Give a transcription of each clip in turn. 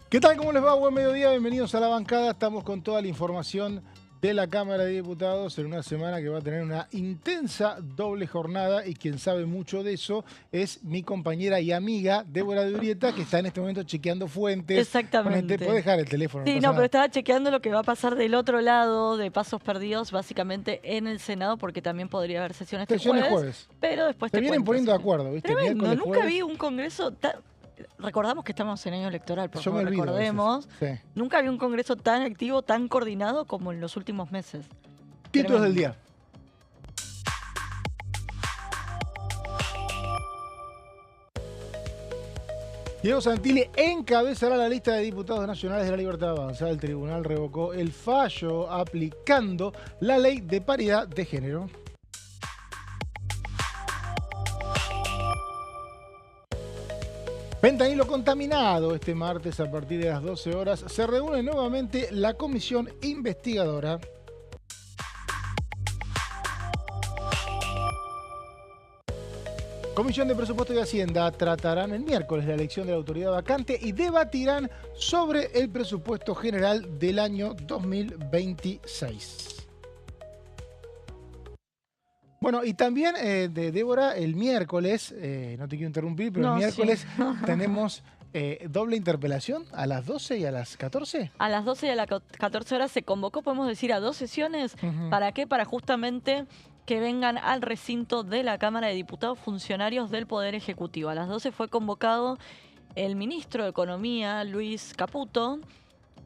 ¿Qué tal? ¿Cómo les va? Buen mediodía, bienvenidos a La Bancada. Estamos con toda la información de la Cámara de Diputados en una semana que va a tener una intensa doble jornada y quien sabe mucho de eso es mi compañera y amiga Débora de Urieta, que está en este momento chequeando fuentes. Exactamente. Puede dejar el teléfono, no Sí, pasa no, pero nada. estaba chequeando lo que va a pasar del otro lado de Pasos Perdidos, básicamente en el Senado, porque también podría haber sesión este Sesiones jueves, jueves. pero después Se te vienen cuento. poniendo de Sí. acuerdo, ¿viste? Tremendo, Miércoles, nunca jueves. vi un congreso tan... Recordamos que estamos en año electoral, por Yo me favor, olvido a veces. recordemos. Sí. Nunca vi un congreso tan activo, tan coordinado como en los últimos meses. Títulos del Tremendo. día. Diego Santilli encabezará la lista de diputados nacionales de la Libertad Avanza. El tribunal revocó el fallo aplicando la ley de paridad de género. Fentanilo contaminado. Este martes a partir de las 12 horas se reúne nuevamente la comisión investigadora. Comisión de Presupuesto y Hacienda tratarán el miércoles la elección de la autoridad vacante y debatirán sobre el presupuesto general del año 2026. Bueno, y también, de Débora, el miércoles, no te quiero interrumpir, pero el No, sí. miércoles tenemos doble interpelación a las 12 y a las 14. A las 12 y a las 14 horas se convocó, podemos decir, a 2 sesiones. Ujú. ¿Para qué? Para justamente que vengan al recinto de la Cámara de Diputados funcionarios del Poder Ejecutivo. A las 12 fue convocado el ministro de Economía, Luis Caputo,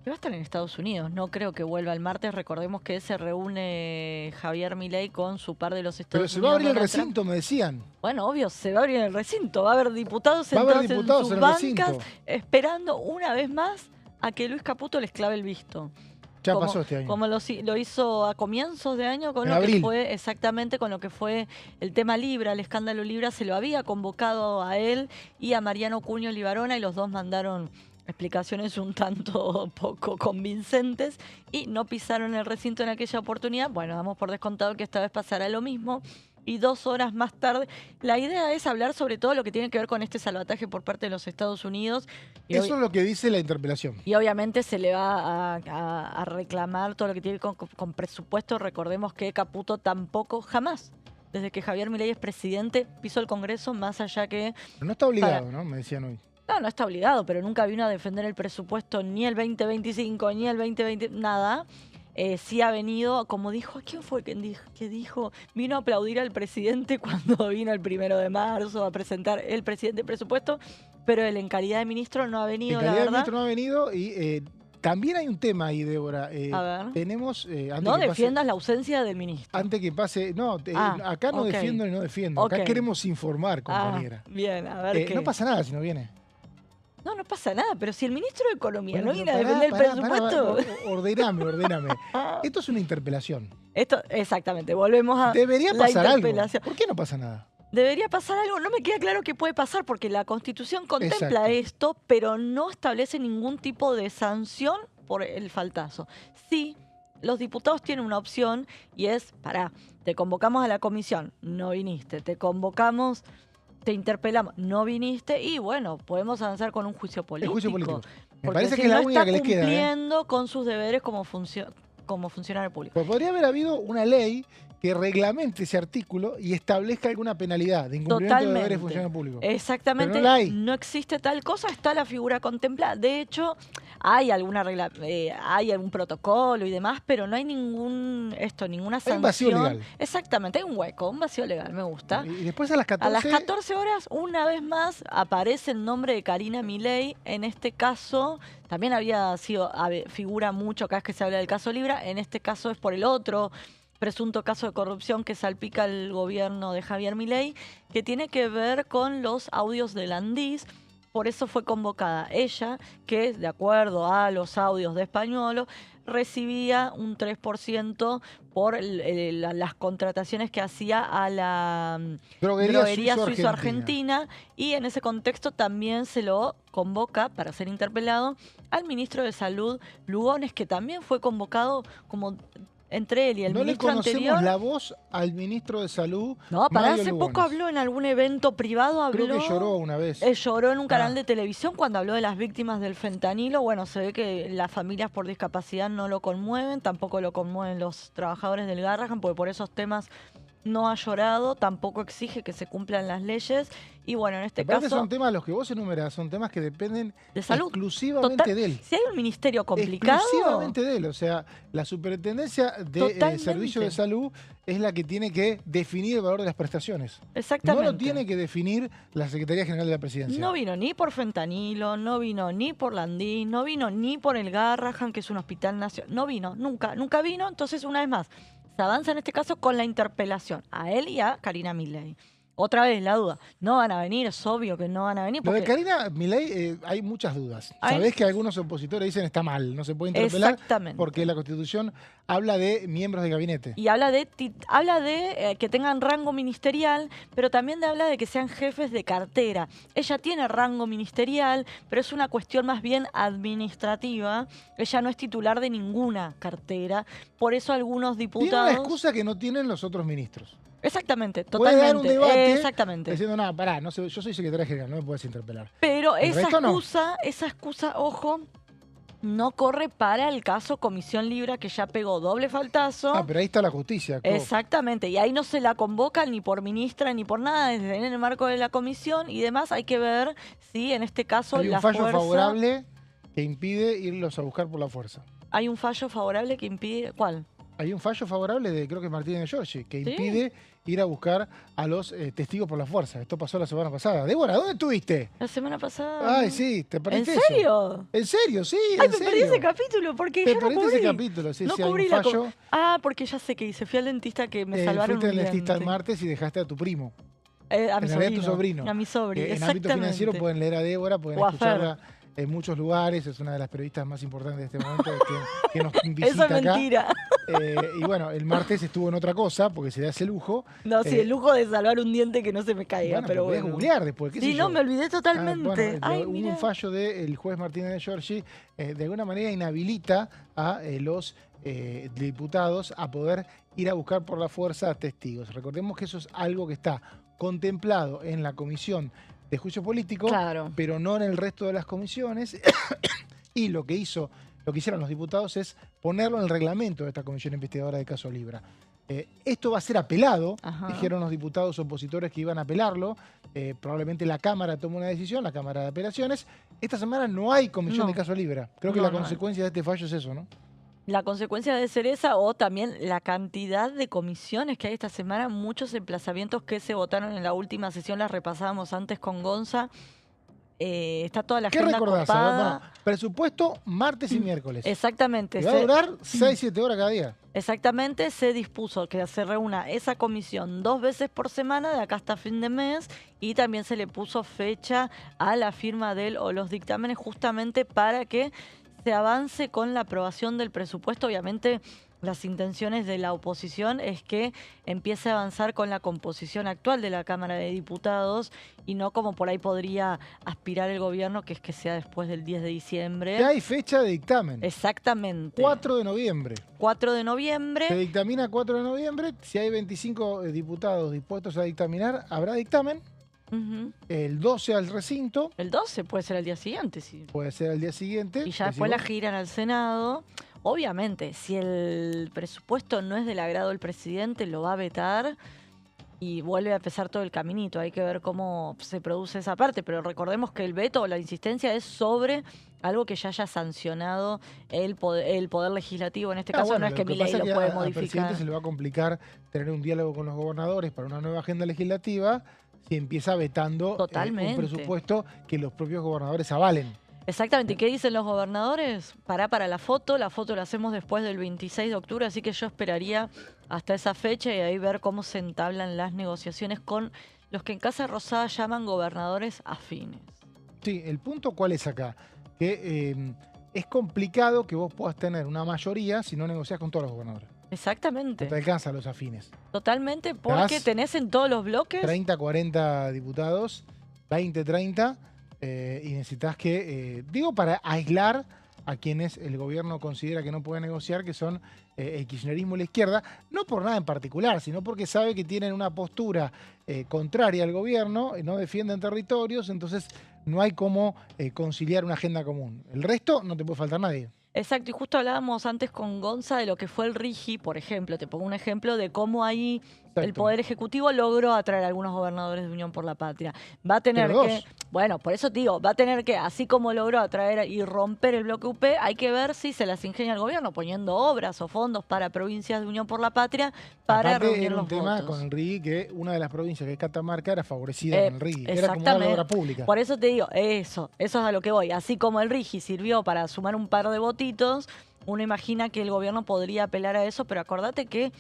que va a estar en Estados Unidos. No creo que vuelva el martes. Recordemos que se reúne Javier Milei con su par de los Pero Estados se va a Unidos. abrir el Donald Trump. recinto, me decían. Bueno, obvio, se va a abrir el recinto. Va a haber diputados Va a haber sentados diputados en en sus el bancas recinto. esperando una vez más a que Luis Caputo les clave el visto. Ya pasó este año. Como lo hizo a comienzos de año con En lo que abril. fue, exactamente, con lo que fue el tema Libra, el escándalo Libra. Se lo había convocado a él y a Mariano Cuño Libarona y los dos mandaron explicaciones un tanto poco convincentes y no pisaron el recinto en aquella oportunidad. Bueno, damos por descontado que esta vez pasará lo mismo. Y 2 horas más tarde, la idea es hablar sobre todo lo que tiene que ver con este salvataje por parte de los Estados Unidos. Y Eso es lo que dice la interpelación. y obviamente se le va a reclamar todo lo que tiene con presupuesto. Recordemos que Caputo tampoco, jamás, desde que Javier Milei es presidente, pisó el Congreso, más allá que... Pero no está obligado, ¿no? Me decían hoy. No está obligado, pero nunca vino a defender el presupuesto ni el 2025, ni el 2020, nada. Sí ha venido, como dijo, ¿quién fue que dijo? Vino a aplaudir al presidente cuando vino el 1 de marzo a presentar el presidente el presupuesto, pero él en calidad de ministro no ha venido, En la calidad de verdad. ministro no ha venido y también hay un tema ahí, Débora. A ver. Tenemos... antes No que pase- defiendas la ausencia del ministro. Antes que pase... No, acá no ok. defiendo y no defiendo. Acá Ok. queremos informar, compañera. Bien, a ver qué. No pasa nada si no viene. No pasa nada, pero si el ministro de Economía Bueno, no pero viene a pará, defender el pará, presupuesto... ordename. Esto es una interpelación. Esto, exactamente, volvemos a Debería la pasar algo. interpelación. ¿Por qué no pasa nada? Debería pasar algo, no me queda claro qué puede pasar, porque la Constitución contempla Exacto. esto, pero no establece ningún tipo de sanción por el faltazo. Sí, los diputados tienen una opción y es, te convocamos a la comisión, no viniste, te convocamos, te interpelamos, no viniste, y bueno, podemos avanzar con un juicio político. El juicio político. Me Porque parece si que es la no única está que les queda. cumpliendo con sus deberes como funcionario público. Pues podría haber habido una ley que reglamente ese artículo y establezca alguna penalidad de incumplimiento de deberes de funcionario público. Exactamente. Pero no la hay. No existe tal cosa, está la figura contemplada. De hecho, hay alguna regla, hay algún protocolo y demás, pero no hay ninguna Hay un vacío sanción. legal. Exactamente, hay un hueco, un vacío legal, me gusta. Y después a las 14... A las 14 horas, una vez más, aparece el nombre de Karina Milei. En este caso, también había sido, figura mucho cada vez que se habla del caso Libra. En este caso es por el otro presunto caso de corrupción que salpica el gobierno de Javier Milei, que tiene que ver con los audios de Landís. Por eso fue convocada ella, que de acuerdo a los audios de Españolo, recibía un 3% por las contrataciones que hacía a la droguería suizo-argentina, y en ese contexto también se lo convoca para ser interpelado al ministro de Salud, Lugones, que también fue convocado como entre él y el No le ministro conocemos anterior. la voz al ministro de Salud. No, para Mario hace poco Lugones. habló en algún evento privado, habló. Creo que lloró una vez. Lloró en un canal Ah. de televisión cuando habló de las víctimas del fentanilo. Bueno, se ve que las familias por discapacidad no lo conmueven, tampoco lo conmueven los trabajadores del Garrahan, porque por esos temas no ha llorado, tampoco exige que se cumplan las leyes. Y bueno, en este Aparte caso, son temas, los que vos enumerás, son temas que dependen de salud. exclusivamente Total, de él. si hay un ministerio complicado, Exclusivamente de él. O sea, la superintendencia de Totalmente. Servicio de Salud es la que tiene que definir el valor de las prestaciones. exactamente. No lo tiene que definir la Secretaría General de la Presidencia. No vino ni por fentanilo, no vino ni por Landín, no vino ni por el Garrahan, que es un hospital nacional. No vino, nunca vino. Entonces, una vez más, se avanza en este caso con la interpelación a él y a Karina Milei. Otra vez la duda, no van a venir, es obvio que no van a venir. Lo de Porque Karina Milei hay muchas dudas. Hay- Sabés que algunos opositores dicen está mal, no se puede interpelar Exactamente. porque la Constitución habla de miembros de gabinete. Y habla de que tengan rango ministerial, pero también habla de que sean jefes de cartera. Ella tiene rango ministerial, pero es una cuestión más bien administrativa. Ella no es titular de ninguna cartera. Por eso algunos Tiene diputados... una excusa que no tienen los otros ministros. Exactamente, Puede dar un totalmente. debate Exactamente. diciendo, no, pará, no sé, yo soy secretaria general, no me puedes interpelar. Pero El esa resto no. excusa, ojo, no corre para el caso Comisión Libra, que ya pegó doble faltazo. Ah, pero ahí está la justicia. Exactamente, y ahí no se la convocan ni por ministra ni por nada, desde en el marco de la comisión y demás. Hay que ver si en este caso Hay un la fallo fuerza... favorable que impide irlos a buscar por la fuerza. Hay un fallo favorable que impide... ¿Cuál? Hay un fallo favorable de, creo que Martínez de Giorgi, que ¿Sí? impide ir a buscar a los testigos por la fuerza. Esto pasó la semana pasada. Débora, ¿dónde estuviste? La semana pasada... Ay, sí, ¿te ¿En perdiste eso? serio? ¿En serio? Sí, Ay, en me serio. perdí ese capítulo porque Te yo no perdiste cubrí. ese capítulo, sí, no sí, hay cubrí un la fallo. porque ya sé que hice. Fui al dentista que me salvaron Fuiste un al dentista el diente. martes y dejaste a tu primo. A mi En realidad tu sobrino. A mi sobrino, En ámbito financiero exactamente. pueden leer a Débora, pueden O a Fer. escucharla en muchos lugares. Es una de las periodistas más importantes de este momento que nos visita Eso es acá. mentira. Y bueno, el martes estuvo en otra cosa porque se da ese lujo. No, sí, el lujo de salvar un diente que no se me caiga, Bueno, pero podés bueno. googlear después, ¿qué Sí, sé no, yo? me olvidé totalmente. Bueno, Ay, hubo mirá. un fallo del juez Martínez de Giorgi, de alguna manera inhabilita a los diputados a poder ir a buscar por la fuerza testigos. Recordemos que eso es algo que está contemplado en la comisión de juicio político, Claro. pero no en el resto de las comisiones. Y lo que hicieron los diputados es ponerlo en el reglamento de esta comisión investigadora de caso Libra. Esto va a ser apelado, Ajá. dijeron los diputados opositores que iban a apelarlo. Probablemente la Cámara tome una decisión, la Cámara de Apelaciones. Esta semana no hay comisión No. de caso Libra. Creo que No, la no hay. consecuencia de este fallo es eso, ¿no? La consecuencia debe ser esa o también la cantidad de comisiones que hay esta semana, muchos emplazamientos que se votaron en la última sesión, las repasábamos antes con Gonza. Está toda la ¿Qué agenda recordás? A ver, copada. bueno, presupuesto martes y miércoles. Exactamente. Y va a durar 6-7 horas cada día. Exactamente, se dispuso que se reúna esa comisión 2 veces por semana de acá hasta fin de mes y también se le puso fecha a la firma de él o los dictámenes justamente para que se avance con la aprobación del presupuesto. Obviamente las intenciones de la oposición es que empiece a avanzar con la composición actual de la Cámara de Diputados y no como por ahí podría aspirar el gobierno, que es que sea después del 10 de diciembre. Ya hay fecha de dictamen. Exactamente. 4 de noviembre. 4 de noviembre. Se dictamina 4 de noviembre. Si hay 25 diputados dispuestos a dictaminar, habrá dictamen. Ujú. El 12 al recinto. El 12 puede ser el día siguiente, sí. Puede ser el día siguiente. Y ya después la decimos. giran al Senado. Obviamente, si el presupuesto no es del agrado del presidente, lo va a vetar y vuelve a empezar todo el caminito. Hay que ver cómo se produce esa parte, pero recordemos que el veto o la insistencia es sobre algo que ya haya sancionado el poder legislativo. En este caso Bueno, no es que Milei pasa lo es que puede al presidente modificar. se le va a complicar tener un diálogo con los gobernadores para una nueva agenda legislativa si empieza vetando un Totalmente. presupuesto que los propios gobernadores avalen. Exactamente. ¿Y qué dicen los gobernadores? Para la foto la hacemos después del 26 de octubre, así que yo esperaría hasta esa fecha y ahí ver cómo se entablan las negociaciones con los que en Casa Rosada llaman gobernadores afines. Sí, el punto cuál es acá, que es complicado que vos puedas tener una mayoría si no negociás con todos los gobernadores. Exactamente. No te alcanzan los afines. Totalmente, porque Das tenés en todos los bloques. 30, 40 diputados, 20, 30, y necesitas que, digo, para aislar a quienes el gobierno considera que no puede negociar, que son el kirchnerismo y la izquierda, no por nada en particular, sino porque sabe que tienen una postura contraria al gobierno, no defienden territorios, entonces no hay cómo conciliar una agenda común. El resto no te puede faltar nadie. Exacto, y justo hablábamos antes con Gonza de lo que fue el RIGI, por ejemplo. Te pongo un ejemplo de cómo ahí el Poder Ejecutivo logró atraer a algunos gobernadores de Unión por la Patria. Va a tener que, bueno, por eso te digo, va a tener que, así como logró atraer y romper el bloque UP, hay que ver si se las ingenia el gobierno poniendo obras o fondos para provincias de Unión por la Patria para reunir los votos. Era un tema con el RIGI que una de las provincias, que es Catamarca, era favorecida con el RIGI. Era como una obra pública. Por eso te digo, eso es a lo que voy. Así como el RIGI sirvió para sumar un par de votitos, uno imagina que el gobierno podría apelar a eso, pero acordate que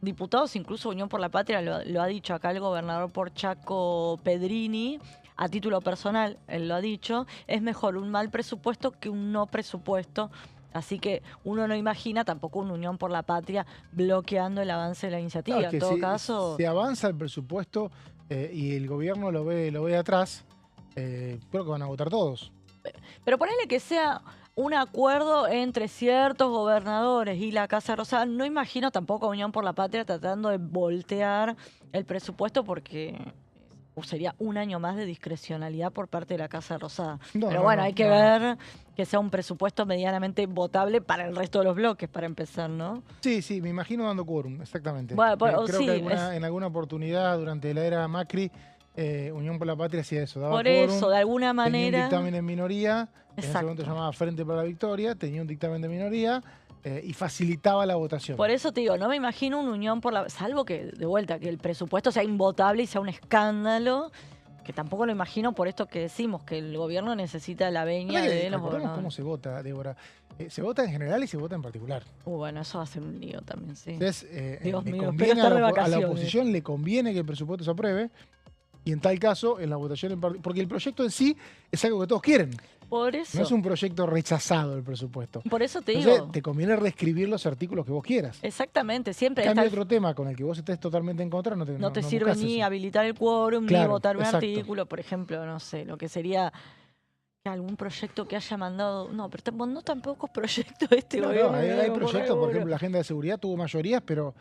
diputados, incluso Unión por la Patria, lo ha dicho acá el gobernador por Chaco, Pedrini, a título personal, él lo ha dicho, es mejor un mal presupuesto que un no presupuesto. Así que uno no imagina tampoco una Unión por la Patria bloqueando el avance de la iniciativa. Claro, en todo caso, si avanza el presupuesto y el gobierno lo ve atrás, creo que van a votar todos. Pero ponele que sea un acuerdo entre ciertos gobernadores y la Casa Rosada. No imagino tampoco a Unión por la Patria tratando de voltear el presupuesto porque sería un año más de discrecionalidad por parte de la Casa Rosada. Pero bueno, hay que ver que sea un presupuesto medianamente votable para el resto de los bloques, para empezar, ¿no? Sí, me imagino dando quórum, exactamente. Bueno, creo que en alguna oportunidad durante la era Macri, Unión por la Patria hacía eso, daba por quórum, eso, de alguna manera. Tenía un dictamen en minoría, en ese Exacto. momento se llamaba Frente para la Victoria, tenía un dictamen de minoría y facilitaba la votación. Por eso te digo, no me imagino una Unión por la... Salvo que, de vuelta, que el presupuesto sea invotable y sea un escándalo, que tampoco lo imagino por esto que decimos, que el gobierno necesita la venia de los gobernadores. ¿Cómo se vota, Débora? Se vota en general y se vota en particular. Bueno, eso va a ser un lío también, sí. Entonces, Dios mío, conviene a la oposición le conviene que el presupuesto se apruebe, y en tal caso, en la votación en particular, porque el proyecto en sí es algo que todos quieren. Por eso. No es un proyecto rechazado el presupuesto. Por eso te Entonces, digo. te conviene reescribir los artículos que vos quieras. Exactamente, siempre. En cambio, otro tema con el que vos estés totalmente en contra, no te sirve ni eso. habilitar el quórum, Claro, ni votar un exacto. artículo, por ejemplo, no sé, lo que sería algún proyecto que haya mandado. No, pero no tampoco es proyecto gobierno. Hay proyectos, por ejemplo, la agenda de seguridad tuvo mayorías, pero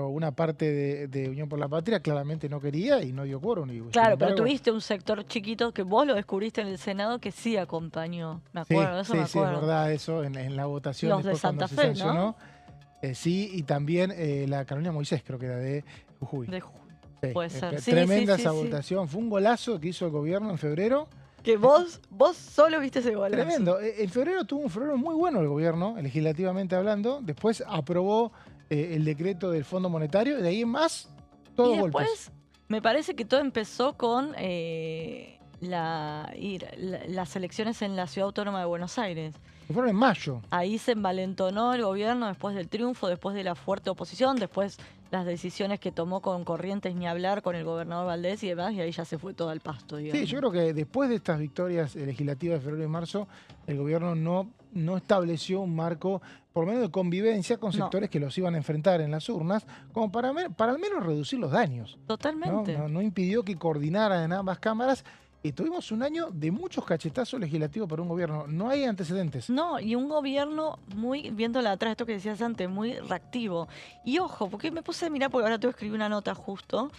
una parte de Unión por la Patria claramente no quería y no dio quórum. Claro, pero tuviste un sector chiquito que vos lo descubriste en el Senado que sí acompañó. Me acuerdo, sí, es verdad, eso en la votación. Los de Santa Fe, ¿no? Sí, y también la Carolina Moisés, creo que era de Jujuy. Sí, puede ser. Tremenda esa votación. Fue un golazo que hizo el gobierno en febrero. Que vos solo viste ese golazo. Tremendo. En febrero tuvo un febrero muy bueno el gobierno, legislativamente hablando. Después aprobó el decreto del Fondo Monetario y de ahí en más, todos golpes. Y después me parece que todo empezó con las elecciones en la Ciudad Autónoma de Buenos Aires. Que fueron en mayo. Ahí se envalentonó el gobierno después del triunfo, después de la fuerte oposición, después las decisiones que tomó con Corrientes ni hablar, con el gobernador Valdés y demás, y ahí ya se fue todo al pasto, digamos. Sí, yo creo que después de estas victorias legislativas de febrero y marzo, el gobierno no estableció un marco, por lo menos de convivencia con sectores que los iban a enfrentar en las urnas, como para al menos reducir los daños. Totalmente. No impidió que coordinaran en ambas cámaras. Y tuvimos un año de muchos cachetazos legislativos para un gobierno. No hay antecedentes. No, y un gobierno muy, viéndola atrás, esto que decías antes, muy reactivo. Y ojo, porque me puse a mirar, porque ahora te voy a escribir una nota justo,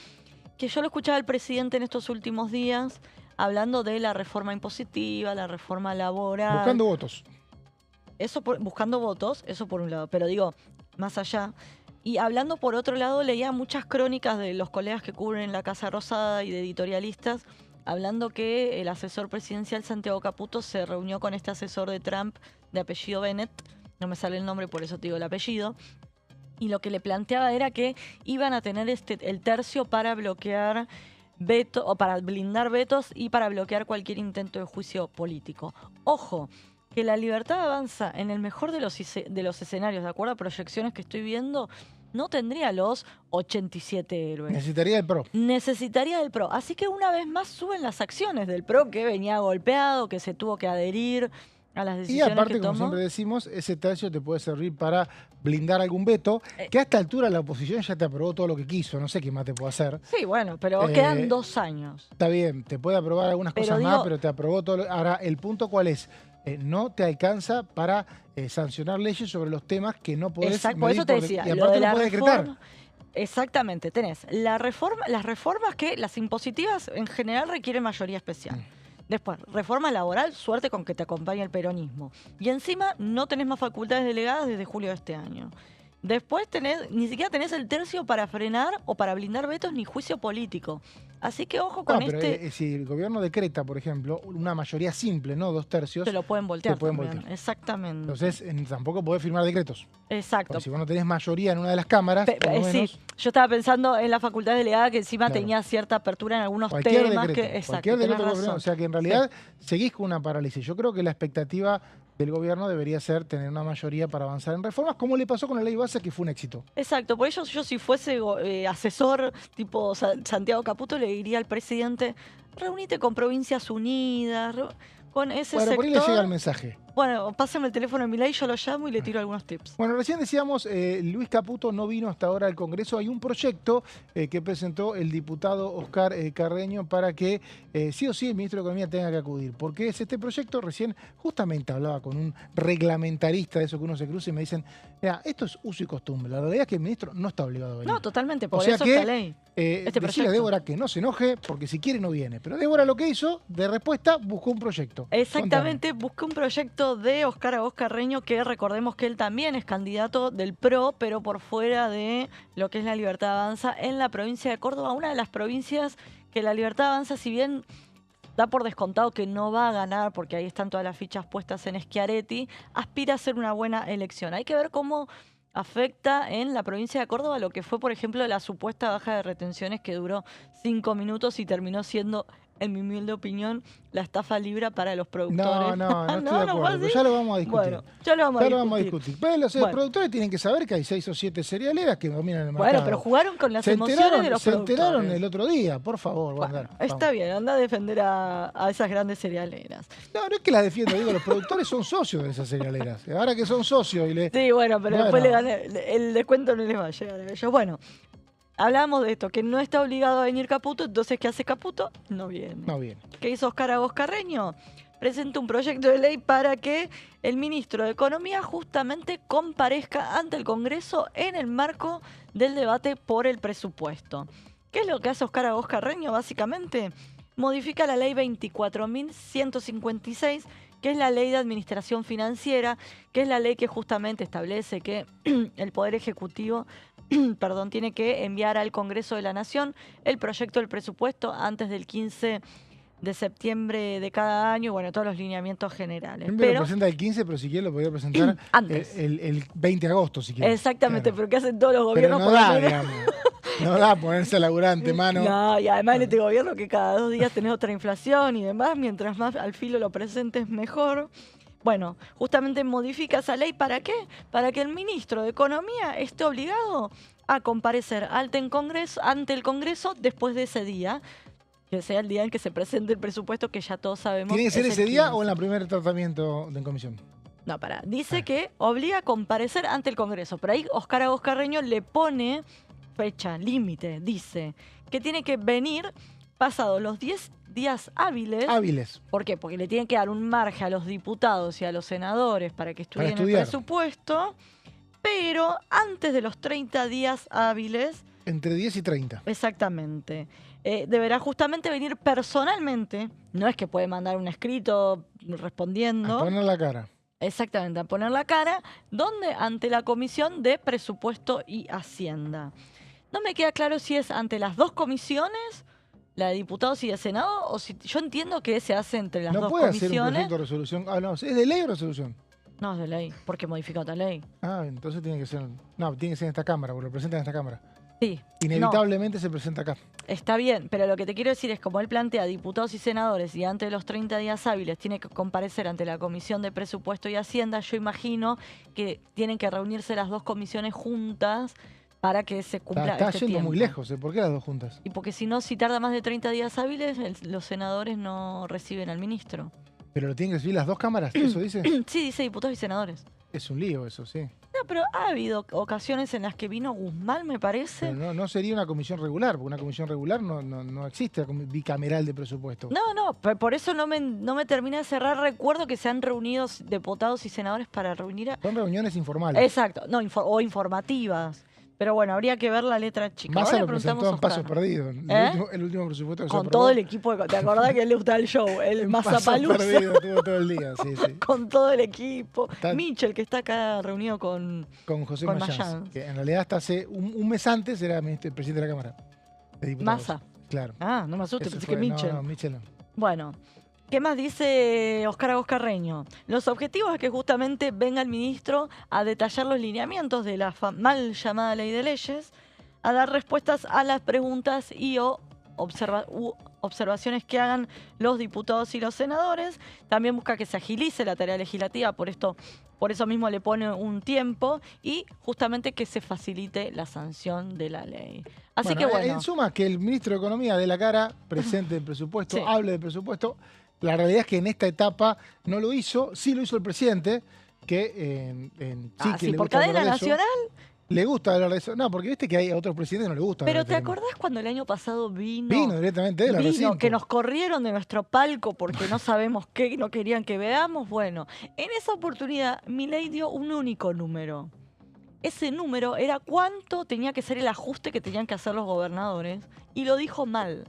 que yo lo escuchaba al presidente en estos últimos días, hablando de la reforma impositiva, la reforma laboral. Buscando votos. Buscando votos, eso por un lado. Pero digo, más allá. Y hablando por otro lado, leía muchas crónicas de los colegas que cubren la Casa Rosada y de editorialistas, hablando que el asesor presidencial Santiago Caputo se reunió con este asesor de Trump de apellido Bennett, no me sale el nombre, por eso te digo el apellido, y lo que le planteaba era que iban a tener el tercio para bloquear vetos, o para blindar vetos y para bloquear cualquier intento de juicio político. Ojo, que la libertad avanza en el mejor de los escenarios, de acuerdo a proyecciones que estoy viendo, no tendría los 87 héroes. Necesitaría del PRO. Necesitaría del PRO. Así que una vez más suben las acciones del PRO, que venía golpeado, que se tuvo que adherir a las decisiones y aparte, que tomó. como siempre decimos, ese tercio te puede servir para blindar algún veto, que a esta altura la oposición ya te aprobó todo lo que quiso. No sé qué más te puede hacer. Sí, bueno, pero quedan 2 años. Está bien, te puede aprobar algunas cosas más, pero te aprobó todo. Ahora, ¿el punto cuál es? no te alcanza para sancionar leyes sobre los temas que no podés Exacto, por eso te decía, y lo aparte de no la podés reforma. decretar. Exactamente, tenés las reformas que las impositivas en general requieren mayoría especial. Después, reforma laboral, suerte con que te acompañe el peronismo. Y encima no tenés más facultades delegadas desde julio de este año. Después ni siquiera tenés el tercio para frenar o para blindar vetos ni juicio político. Así que ojo con No, pero si el gobierno decreta, por ejemplo, una mayoría simple, ¿no? 2/3, te lo pueden voltear te pueden también. voltear. Exactamente. Entonces, tampoco podés firmar decretos. Exacto. Porque si vos no tenés mayoría en una de las cámaras, por lo menos, Sí, yo estaba pensando en la facultad delegada que encima Claro. tenía cierta apertura en algunos cualquier temas. decreto, Exacto, cualquier decreto tenés que razón. o sea que en realidad seguís con una parálisis. Yo creo que la expectativa del gobierno debería ser tener una mayoría para avanzar en reformas, como le pasó con la ley base, que fue un éxito. Exacto, por ello yo si fuese asesor tipo Santiago Caputo le diría al presidente, reunite con Provincias Unidas, con ese Bueno, por ahí le sector. llega el mensaje. Bueno, pásame el teléfono de Milei, yo lo llamo y le tiro algunos tips. Bueno, recién decíamos, Luis Caputo no vino hasta ahora al Congreso. Hay un proyecto que presentó el diputado Oscar Carreño para que sí o sí el ministro de Economía tenga que acudir. ¿Por qué es este proyecto? Recién justamente hablaba con un reglamentarista de eso que uno se cruza y me dicen, mira, esto es uso y costumbre. La realidad es que el ministro no está obligado a venir. No, totalmente, por o sea eso que, esta ley. Decirle a Débora que no se enoje, porque si quiere no viene. Pero Débora lo que hizo, de respuesta, buscó un proyecto. Exactamente, busqué un proyecto de Oscar Carreño, que recordemos que él también es candidato del PRO, pero por fuera de lo que es la Libertad Avanza en la provincia de Córdoba, una de las provincias que la Libertad Avanza, si bien da por descontado que no va a ganar, porque ahí están todas las fichas puestas en Schiaretti, aspira a ser una buena elección. Hay que ver cómo afecta en la provincia de Córdoba lo que fue, por ejemplo, la supuesta baja de retenciones que duró 5 minutos y terminó siendo, en mi humilde opinión, la estafa libra para los productores. No estoy de acuerdo. fue así. Pero ya lo vamos a discutir. Bueno, ya lo vamos a discutir. Pero los productores tienen que saber que hay 6 o 7 cerealeras que dominan el mercado. Bueno, pero jugaron con las emociones de los productores. Se enteraron el otro día, por favor. Bueno, está bien, anda a defender a esas grandes cerealeras. No es que las defiendo, digo, los productores son socios de esas cerealeras. Ahora que son socios y le... Sí, bueno, pero después el descuento no les va a llegar a ellos. Bueno, hablábamos de esto, que no está obligado a venir Caputo, entonces ¿qué hace Caputo? No viene. No viene. ¿Qué hizo Oscar Carreño? Presenta un proyecto de ley para que el ministro de Economía justamente comparezca ante el Congreso en el marco del debate por el presupuesto. ¿Qué es lo que hace Oscar Carreño? Básicamente modifica la ley 24.156, que es la ley de administración financiera, que es la ley que justamente establece que el Poder Ejecutivo tiene que enviar al Congreso de la Nación el proyecto del presupuesto antes del 15 de septiembre de cada año, bueno, todos los lineamientos generales. Siempre lo presenta el 15, pero si quiere lo podría presentar antes. El 20 de agosto, si quiere. Exactamente, pero ¿qué hacen todos los gobiernos? Pero no da, digamos. No da ponerse a laburar antemano. No, y además en este gobierno que cada 2 días tenés otra inflación y demás, mientras más al filo lo presentes mejor. Bueno, justamente modifica esa ley, ¿para qué? Para que el ministro de Economía esté obligado a comparecer ante el Congreso después de ese día, que sea el día en que se presente el presupuesto, que ya todos sabemos. ¿Tiene que ser ese 15. día o en el primer tratamiento de comisión? No, dice que obliga a comparecer ante el Congreso, pero ahí Oscar Carreño le pone fecha, límite, dice que tiene que venir pasados los 10 días hábiles. ¿Por qué? Porque le tienen que dar un margen a los diputados y a los senadores para que estudien el presupuesto, pero antes de los 30 días hábiles. Entre 10 y 30. Exactamente. Deberá justamente venir personalmente, no es que puede mandar un escrito respondiendo. A poner la cara. Exactamente, a poner la cara, donde ante la Comisión de Presupuesto y Hacienda. No me queda claro si es ante las dos comisiones, la de diputados y de Senado, o si yo entiendo que se hace entre las dos comisiones. No puede hacer un proyecto de resolución. Ah, no, ¿es de ley o resolución? No, es de ley, porque modifica otra ley. Ah, entonces tiene que ser... No, tiene que ser en esta Cámara, porque lo presenta en esta Cámara. Sí. Inevitablemente se presenta acá. Está bien, pero lo que te quiero decir es, como él plantea diputados y senadores y antes de los 30 días hábiles tiene que comparecer ante la Comisión de Presupuesto y Hacienda, yo imagino que tienen que reunirse las dos comisiones juntas para que se cumpla Está este yendo tiempo. muy lejos, ¿eh? ¿Por qué las dos juntas? Y porque si no, si tarda más de 30 días hábiles, los senadores no reciben al ministro. ¿Pero lo tienen que recibir las dos cámaras? ¿Eso dice? Sí, dice diputados y senadores. Es un lío eso, sí. No, pero ha habido ocasiones en las que vino Guzmán, me parece. Pero no sería una comisión regular, porque una comisión regular no existe bicameral de presupuesto. No, por eso no me termina de cerrar. Recuerdo que se han reunido diputados y senadores para reunir Son reuniones informales. Exacto, no, o informativas. Pero bueno, habría que ver la letra chica. Massa Ahora lo preguntamos presentó a en Pasos Oscar. Perdidos. El último presupuesto que se Con aprobó. todo el equipo. ¿Te acordás que le gustaba el show? El En Pasos Mazzapalusa. Perdidos estuvo todo el día, sí. Con todo el equipo. Está- Mitchell, que está acá reunido con José con Mayans, Mayans. que en realidad hasta hace un mes antes era el presidente de la Cámara de Diputados. Massa. Claro. Ah, no me asustes, Ese pensé fue- que Mitchell. No, Mitchell no. Bueno, ¿qué más dice Óscar Agoscarreño? Los objetivos es que justamente venga el ministro a detallar los lineamientos de la mal llamada ley de leyes, a dar respuestas a las preguntas y observaciones que hagan los diputados y los senadores. También busca que se agilice la tarea legislativa, por eso mismo le pone un tiempo y justamente que se facilite la sanción de la ley. Así que bueno. En suma, que el ministro de Economía dé la cara, presente el presupuesto, Sí. hable del presupuesto. La realidad es que en esta etapa no lo hizo, sí lo hizo el presidente, que Sí, le por gusta hablar cadena de eso. nacional. Le gusta hablar de eso. No, porque viste que hay a otros presidentes que no le gusta Pero hablar ¿te de este tema. acordás cuando el año pasado Vino directamente él al recinto. que nos corrieron de nuestro palco porque no sabemos qué no querían que veamos? Bueno, en esa oportunidad Milei dio un único número. Ese número era cuánto tenía que ser el ajuste que tenían que hacer los gobernadores y lo dijo mal.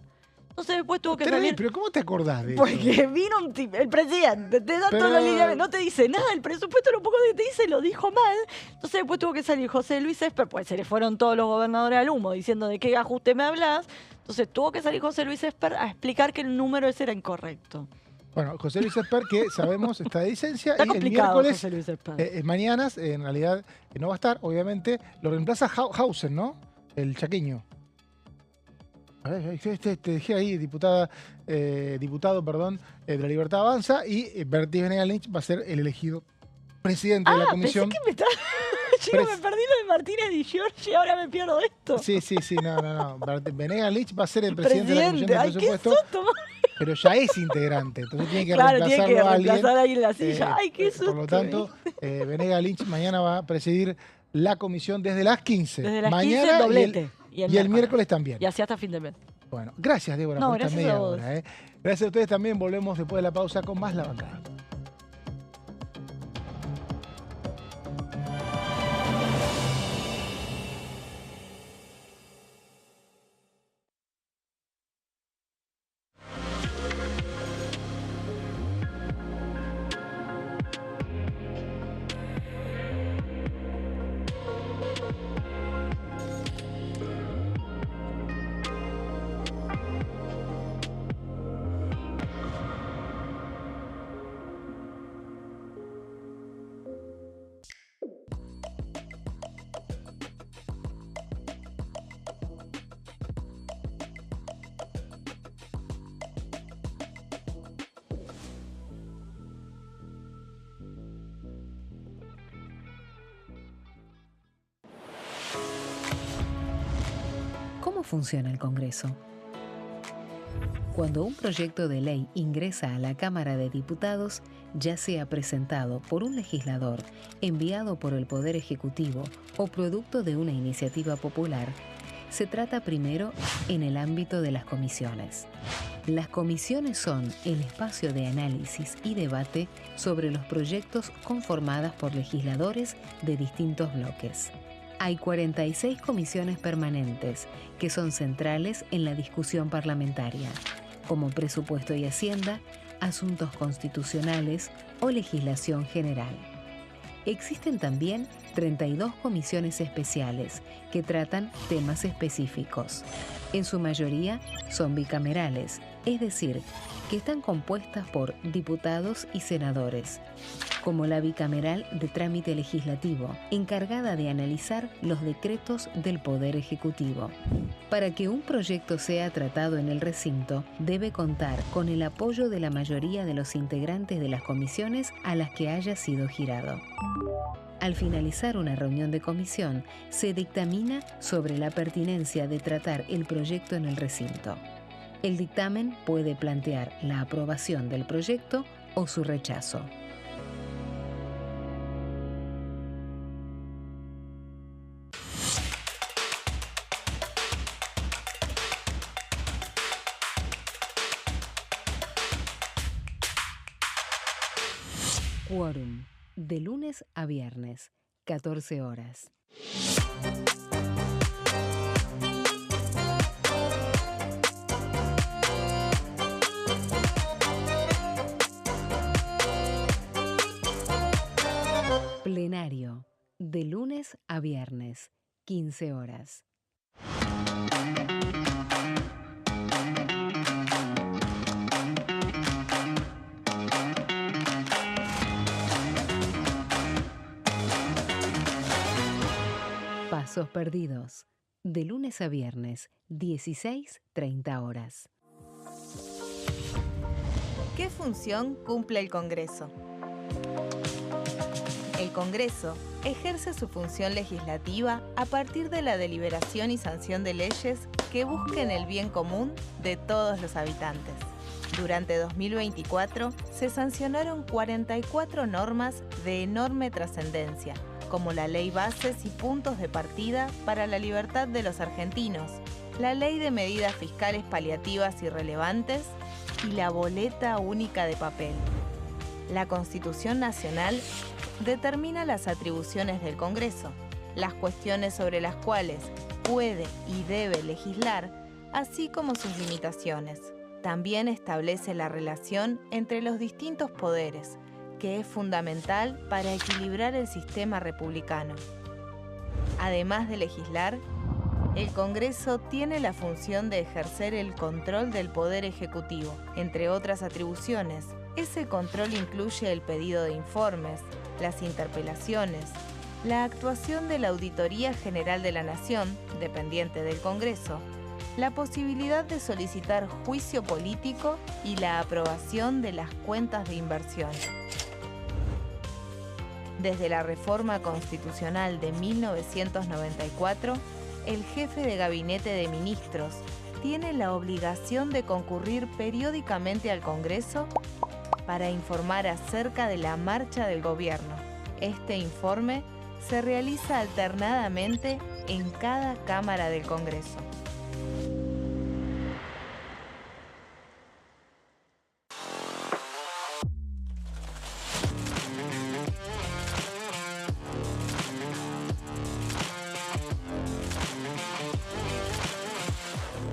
Entonces después tuvo que salir... Pero ¿cómo te acordás de eso? Porque vino el presidente, te da Pero- todos los lineamientos, no te dice nada, el presupuesto lo poco que te dice lo dijo mal. Entonces después tuvo que salir José Luis Esper, pues se le fueron todos los gobernadores al humo diciendo de qué ajuste me hablas. Entonces tuvo que salir José Luis Esper a explicar que el número ese era incorrecto. Bueno, José Luis Esper, que sabemos está de licencia, Está y el complicado miércoles, José Luis Esper. mañanas, en realidad no va a estar, obviamente, lo reemplaza Hausen, ¿no? El chaqueño. A ver, te dejé ahí, diputado, de la Libertad Avanza, y Bertie Venegas Lynch va a ser el elegido presidente de la comisión. Pensé que me estaba... Chico, me perdí lo de Martínez Di Giorgi y ahora me pierdo esto. Sí, no. Venegas Lynch va a ser el presidente de la comisión de Ay, qué presupuesto, susto. pero ya es integrante, entonces tiene que Claro, tiene que reemplazarlo a alguien. reemplazar ahí en la silla. Ay, qué susto. Por lo tanto, Venegas Lynch mañana va a presidir la comisión desde las 15. Desde las mañana 15, doblete. y el miércoles también. Y así hasta fin de mes. Bueno, gracias, Débora, No, por esta gracias media a vos. hora. Gracias a ustedes también. Volvemos después de la pausa con más La Bancada. ¿Cómo funciona el Congreso? Cuando un proyecto de ley ingresa a la Cámara de Diputados, ya sea presentado por un legislador, enviado por el Poder Ejecutivo o producto de una iniciativa popular, se trata primero en el ámbito de las comisiones. Las comisiones son el espacio de análisis y debate sobre los proyectos conformadas por legisladores de distintos bloques. Hay 46 comisiones permanentes que son centrales en la discusión parlamentaria, como Presupuesto y Hacienda, Asuntos Constitucionales o Legislación General. Existen también 32 comisiones especiales que tratan temas específicos. En su mayoría son bicamerales, es decir, que están compuestas por diputados y senadores, como la bicameral de trámite legislativo, encargada de analizar los decretos del Poder Ejecutivo. Para que un proyecto sea tratado en el recinto, debe contar con el apoyo de la mayoría de los integrantes de las comisiones a las que haya sido girado. Al finalizar una reunión de comisión, se dictamina sobre la pertinencia de tratar el proyecto en el recinto. El dictamen puede plantear la aprobación del proyecto o su rechazo. Quórum, de lunes a viernes, 14 horas. Plenario, de lunes a viernes, 15 horas. Pasos perdidos, de lunes a viernes, 16:30 horas. ¿Qué función cumple el Congreso? El Congreso ejerce su función legislativa a partir de la deliberación y sanción de leyes que busquen el bien común de todos los habitantes. Durante 2024 se sancionaron 44 normas de enorme trascendencia, como la Ley Bases y Puntos de Partida para la Libertad de los Argentinos, la Ley de Medidas Fiscales Paliativas y Relevantes y la Boleta Única de Papel. La Constitución Nacional determina las atribuciones del Congreso, las cuestiones sobre las cuales puede y debe legislar, así como sus limitaciones. También establece la relación entre los distintos poderes, que es fundamental para equilibrar el sistema republicano. Además de legislar, el Congreso tiene la función de ejercer el control del Poder Ejecutivo. Entre otras atribuciones, ese control incluye el pedido de informes, las interpelaciones, la actuación de la Auditoría General de la Nación, dependiente del Congreso, la posibilidad de solicitar juicio político y la aprobación de las cuentas de inversión. Desde la reforma constitucional de 1994, el jefe de gabinete de ministros tiene la obligación de concurrir periódicamente al Congreso para informar acerca de la marcha del gobierno. Este informe se realiza alternadamente en cada Cámara del Congreso.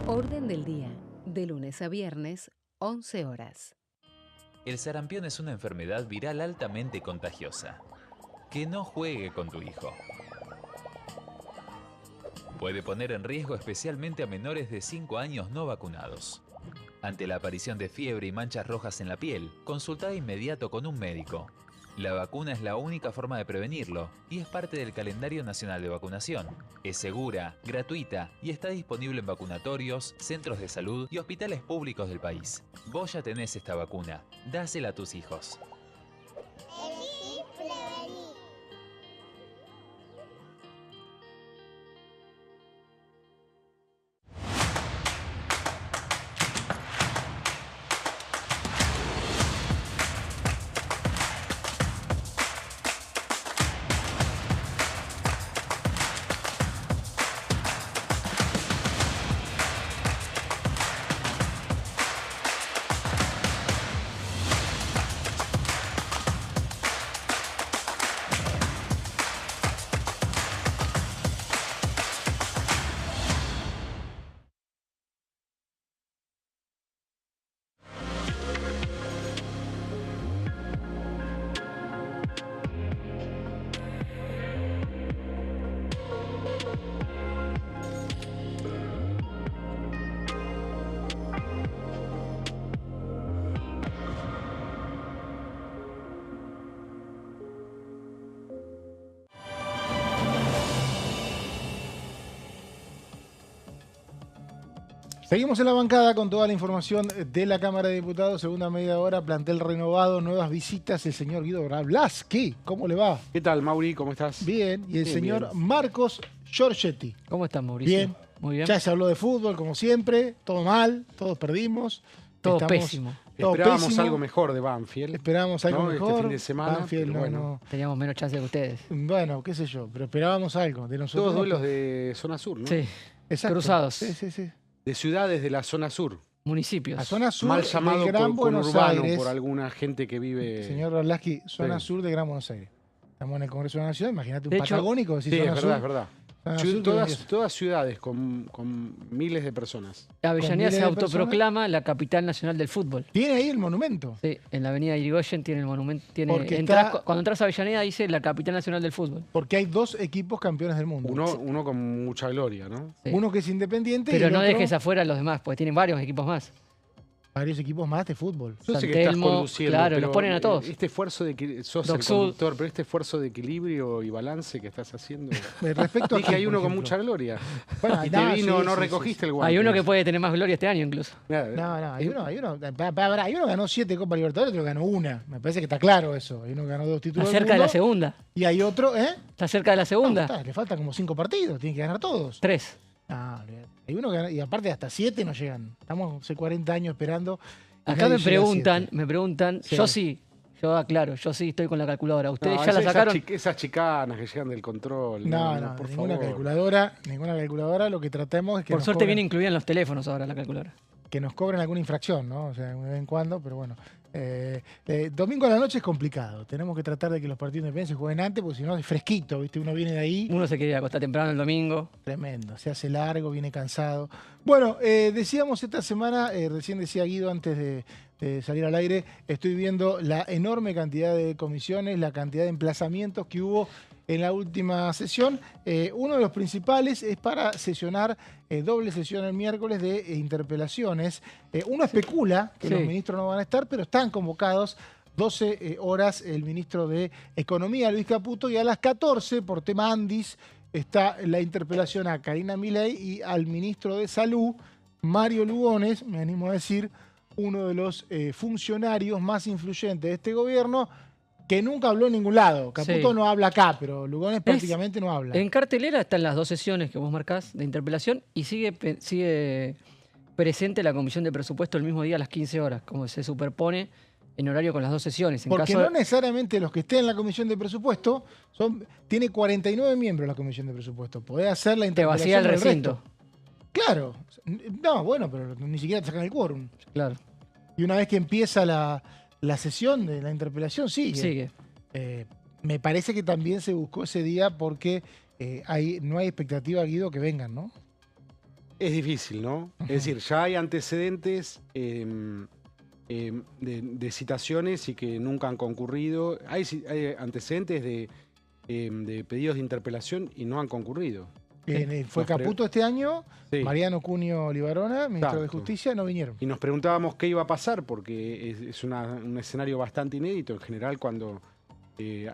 Orden del día, de lunes a viernes, 11 horas. El sarampión es una enfermedad viral altamente contagiosa. Que no juegue con tu hijo. Puede poner en riesgo especialmente a menores de 5 años no vacunados. Ante la aparición de fiebre y manchas rojas en la piel, consulta de inmediato con un médico. La vacuna es la única forma de prevenirlo y es parte del calendario nacional de vacunación. Es segura, gratuita y está disponible en vacunatorios, centros de salud y hospitales públicos del país. Vos ya tenés esta vacuna, dásela a tus hijos. Elegí prevenir. Seguimos en la bancada con toda la información de la Cámara de Diputados. Segunda media hora, plantel renovado, nuevas visitas. El señor Guido Blasky, ¿cómo le va? ¿Qué tal, Mauri? ¿Cómo estás? Bien. Y el Bien, señor bien. Marcos Giorgetti. ¿Cómo estás, Mauricio? Bien. Muy bien. Ya se habló de fútbol, como siempre. Todo mal, todos perdimos. Todo Estamos- pésimo. todo Esperábamos pésimo. algo mejor de Banfield. Esperábamos algo ¿no? mejor. Este fin de semana, Banfield, pero bueno. no. Teníamos menos chance que ustedes. Bueno, qué sé yo, pero esperábamos algo de nosotros. Todos duelos de zona sur, ¿no? Sí. Exacto. cruzados. Sí. De ciudades de la zona sur. municipios. La zona sur Mal del llamado Gran Buenos conurbano Aires. por alguna gente que vive... Señor Orlaski, zona Sí. sur de Gran Buenos Aires. Estamos en el Congreso de la Nación, imagínate un De hecho, patagónico. Sí, Decís es zona verdad, sur, es verdad. zona sur, ¿qué Todas ciudades con miles de personas. Avellaneda miles se de autoproclama la capital nacional del fútbol. Tiene ahí el monumento. Sí, en la avenida Irigoyen tiene el monumento. Porque Cuando entras a Avellaneda dice la capital nacional del fútbol. Porque hay 2 equipos campeones del mundo. Uno con mucha gloria, ¿no? Sí. Uno que es independiente y Pero el no otro, dejes afuera a los demás, porque tienen varios equipos más. varios equipos más de fútbol. Yo sé San que estás Telmo, conduciendo, claro, pero los ponen a todos. Este esfuerzo de sos el Docsud. conductor, pero este esfuerzo de equilibrio y balance que estás haciendo. Respecto a Dije, quién, hay por uno con ejemplo. mucha gloria. Bueno, Y no, te vino, sí, no sí, recogiste sí, el guante. Hay uno que puede tener más gloria este año incluso. Claro. No, hay uno que ganó 7 Copas Libertadores, otro que ganó una. Me parece que está claro eso. Hay uno que ganó 2 títulos Está del cerca de la mundo, segunda. y hay otro, ¿eh? Está cerca de la segunda. No, le faltan como 5 partidos, tiene que ganar todos. 3. No, olvídate. Hay uno que gana, y aparte hasta 7 no llegan. Estamos hace 40 años esperando. y Acá nadie me llega a 7. preguntan, Sí. yo aclaro, yo sí estoy con la calculadora. ¿Ustedes No, ya la sacaron? Esas chicanas que llegan del control. No, por ninguna favor. calculadora. Lo que tratamos es que Por nos suerte cobren- viene incluida en los teléfonos ahora la calculadora. que nos cobren alguna infracción, ¿no? O sea, de vez en cuando, pero bueno. Domingo a la noche es complicado. Tenemos que tratar de que los partidos independientes se jueguen antes, porque si no es fresquito, ¿viste? Uno viene de ahí, Uno se quiere acostar temprano el domingo. tremendo. Se hace largo, viene cansado. Bueno, decíamos esta semana, recién decía Guido antes de salir al aire, estoy viendo la enorme cantidad de comisiones, la cantidad de emplazamientos que hubo en la última sesión. Uno de los principales es para sesionar doble sesión el miércoles de interpelaciones. Uno especula que Sí. los ministros no van a estar, pero están convocados 12 horas el ministro de Economía, Luis Caputo, y a las 14, por tema Andis, está la interpelación a Karina Milei y al ministro de Salud, Mario Lugones, me animo a decir, uno de los funcionarios más influyentes de este gobierno, que nunca habló en ningún lado. Caputo Sí. no habla acá, pero Lugones prácticamente no habla. En cartelera están las 2 sesiones que vos marcás de interpelación y sigue presente la comisión de presupuesto el mismo día a las 15 horas, como se superpone en horario con las 2 sesiones. En Porque caso no necesariamente los que estén en la comisión de presupuesto tiene 49 miembros la comisión de presupuesto. Podés hacer la te interpelación vacía el del recinto. resto. Claro. No, bueno, pero ni siquiera te sacan el quórum. Claro, Y una vez que empieza la sesión de la interpelación, sigue. sigue. Me parece que también se buscó ese día porque no hay expectativa, Guido, que vengan, ¿no? Es difícil, ¿no? Es decir, ya hay antecedentes de citaciones y que nunca han concurrido. Hay antecedentes de pedidos de interpelación y no han concurrido. Fue Nos Caputo este año, Sí. Mariano Cunio Libarona, ministro de Exacto. Justicia, no vinieron. Y nos preguntábamos qué iba a pasar, porque es un escenario bastante inédito en general cuando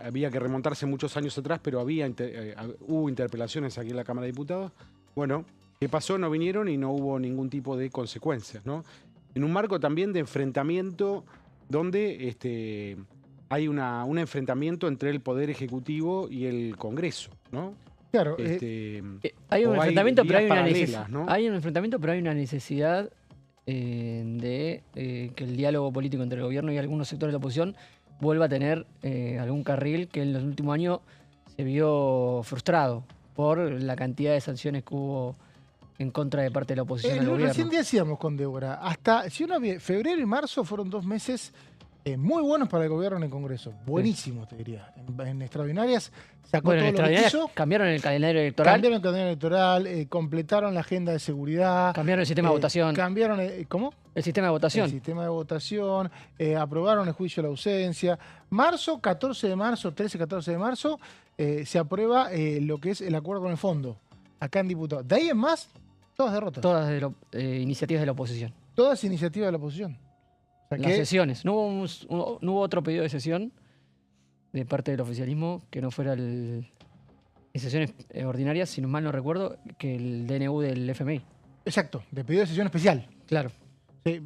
había que remontarse muchos años atrás, pero hubo interpelaciones aquí en la Cámara de Diputados. Bueno, ¿qué pasó? No vinieron y no hubo ningún tipo de consecuencias, ¿no? En un marco también de enfrentamiento donde hay un enfrentamiento entre el Poder Ejecutivo y el Congreso, ¿no? Claro, Hay un o hay enfrentamiento, pero hay vías una paralelas, necesidad. ¿no? Hay un enfrentamiento, pero hay una necesidad de que el diálogo político entre el gobierno y algunos sectores de la oposición vuelva a tener algún carril que en los últimos años se vio frustrado por la cantidad de sanciones que hubo en contra de parte de la oposición al gobierno. recién decíamos con Débora, hasta si uno ve, febrero y marzo fueron 2 meses muy buenos para el gobierno en el Congreso. Buenísimos, te diría. En extraordinarias sacó Bueno, en todo lo que extraordinarias quiso. cambiaron el calendario electoral, Cambiaron el calendario electoral, completaron la agenda de seguridad. cambiaron el sistema de votación. Cambiaron, ¿cómo? El sistema de votación. El sistema de votación, aprobaron el juicio de la ausencia. Marzo, 14 de marzo, 13-14 de marzo, se aprueba lo que es el acuerdo con el fondo, acá en diputados. De ahí en más, todas derrotas. Todas iniciativas de la oposición. Todas iniciativas de la oposición. O sea Las que- sesiones. No hubo otro pedido de sesión de parte del oficialismo que no fuera en sesiones ordinarias, si no mal no recuerdo, que el DNU del FMI. Exacto, de pedido de sesión especial. Claro. Sí,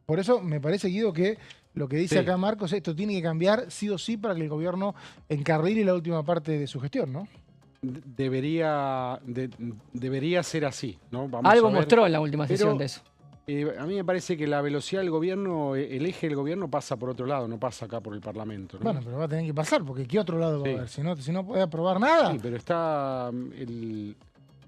por eso me parece, Guido, que lo que dice Sí. acá Marcos, esto tiene que cambiar sí o sí para que el gobierno encarrile la última parte de su gestión, ¿no? Debería ser así, ¿no? Vamos Algo a ver. mostró en la última Pero- sesión de eso. A mí me parece que la velocidad del gobierno, el eje del gobierno pasa por otro lado, no pasa acá por el Parlamento, ¿no? Bueno, pero va a tener que pasar, porque ¿qué otro lado va Sí. a haber? Si no puede aprobar nada. Sí, pero